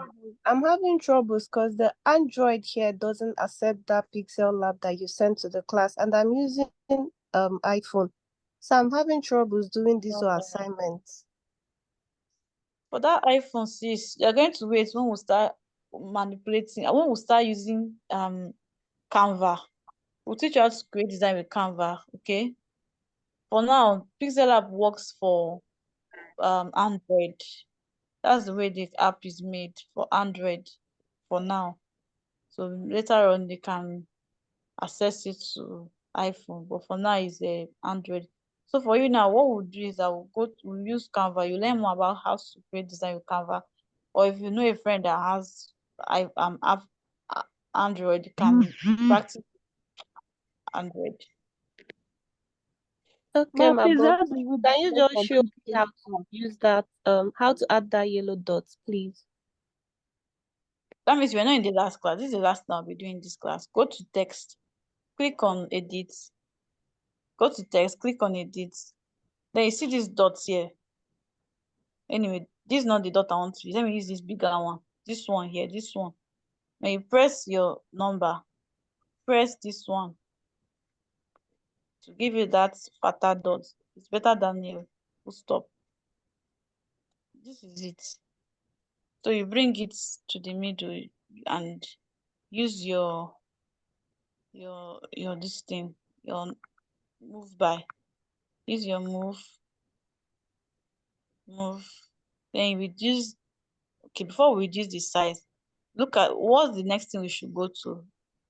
I'm having troubles because the Android here doesn't accept that Pixellab that you sent to the class, and I'm using iPhone. So I'm having troubles doing these assignments. For that iPhone 6, you're going to wait when we start manipulating, when we start using Canva. We'll teach you how to create design with Canva, okay? For now, Pixellab works for Android. That's the way the app is made for Android for now. So later on they can access it to iPhone, but for now it's a Android. So for you now, what we'll do is we'll use Canva. You learn more about how to create design with Canva, or if you know a friend that has app Android, you can practice Android. Okay, Ma, ma, please, but how do we can you download just from show me how Pinterest? to use that, how to add that yellow dots, please? That means we're not in the last class. This is the last time I'll be doing this class. Go to text, click on edit, go to text, click on edit. Then you see these dots here. Anyway, this is not the dot I want to use. Let me use this bigger one. This one here, this one. When you press your number, press this one to give you that fatter dot. It's better than your full stop. This is it. So you bring it to the middle and use your this thing, your move by. Use your move. Then you reduce. Okay, before we reduce the size, look at what's the next thing we should go to.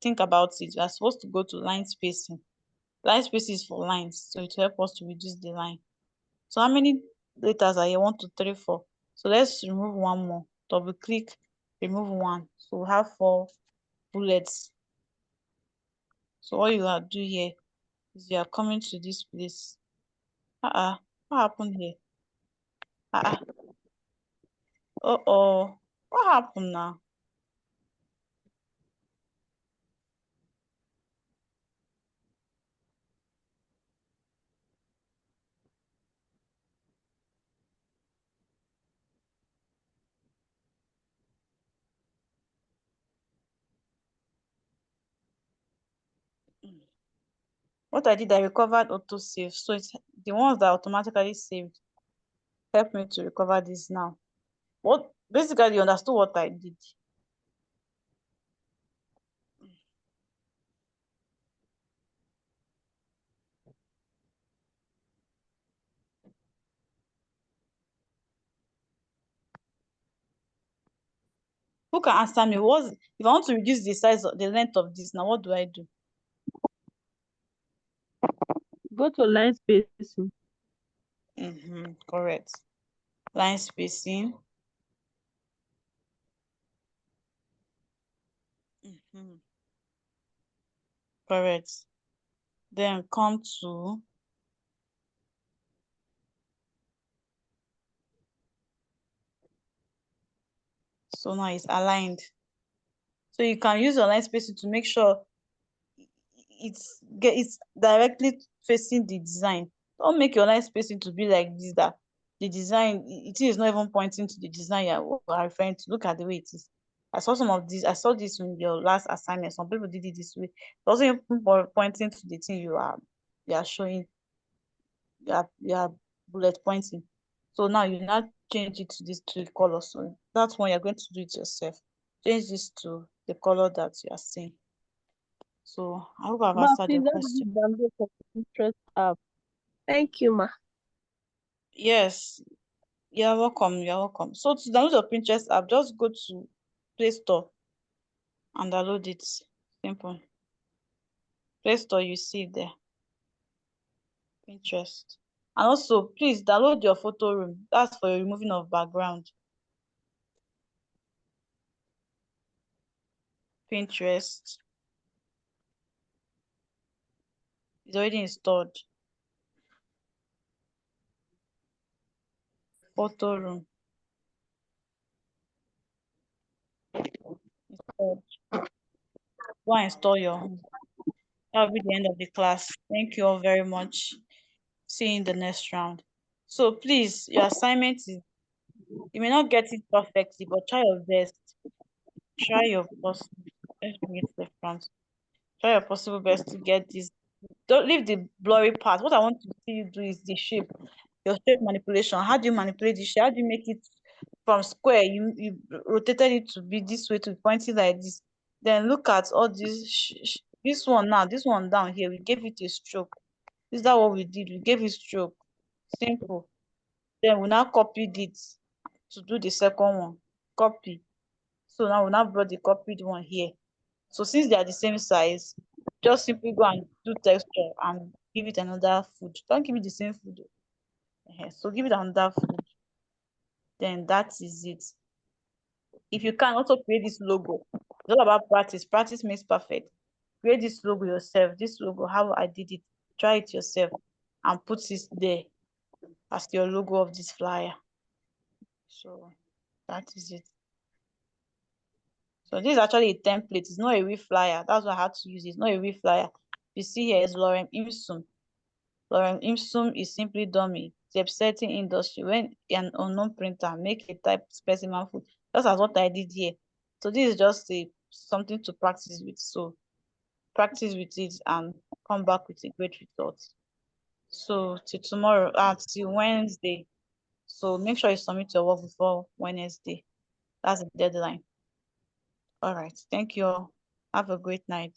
Think about it. We are supposed to go to line spacing. Line spacing is for lines, so it will help us to reduce the line. So how many letters are here? 1, 2, 3, 4. So let's remove one more. Double click, remove one. So we have 4 bullets. So what you are do here is you are coming to this place. What happened here? Oh, what happened now? What I did, I recovered autosave. So it's the ones that automatically saved help me to recover this now. What basically you understood what I did. Who can answer me? If I want to reduce the size of the length of this now, what do I do? Go to line spacing. Correct. Line spacing. Correct. Then come to so now it's aligned. So you can use your line spacing to make sure it's directly facing the design. Don't make your line spacing to be like this, that the design it is not even pointing to the design you are referring to. Look at the way it is. I saw this in your last assignment. Some people did it this way. It wasn't even pointing to the thing you are showing. You are bullet pointing. So now you now change it to this to the color. So that's when you're going to do it yourself. Change this to the color that you are seeing. So I hope I've answered your question. Download the Pinterest app. Thank you, ma. Yes, you're welcome. You're welcome. So to download your Pinterest app, just go to Play Store and download it. Simple. Play Store, you see it there. Pinterest. And also, please download your photo room. That's for your removing of background. Pinterest. It's already installed. Photo room. Installed. Go and install your home. That'll be the end of the class. Thank you all very much. See you in the next round. So please, your assignment is, you may not get it perfectly, but try your best. Try your possible. Let's bring it to the front. Try your possible best to get this. Don't leave the blurry part. What I want to see you do is the shape, your shape manipulation. How do you manipulate the shape? How do you make it from square? You rotated it to be this way, to be pointing like this. Then look at all this. This one now, this one down here, we gave it a stroke. Is that what we did? We gave it stroke. Simple. Then we now copied it to do the second one. Copy. So now we now brought the copied one here. So since they are the same size, just simply go and do texture and give it another food. Don't give it the same food. So give it another food. Then that is it. If you can also create this logo. It's all about practice. Practice makes perfect. Create this logo yourself. This logo, how I did it. Try it yourself and put it there as your logo of this flyer. So that is it. So this is actually a template. It's not a real flyer. That's why I had to use it. It's not a real flyer. You see here is Lorem Ipsum. Lorem Ipsum is simply dummy. Typesetting industry. When an unknown printer make a type specimen food, just as what I did here. So this is just something to practice with. So practice with it and come back with a great result. So till tomorrow, till Wednesday. So make sure you submit your work before Wednesday. That's the deadline. All right. Thank you all. Have a great night.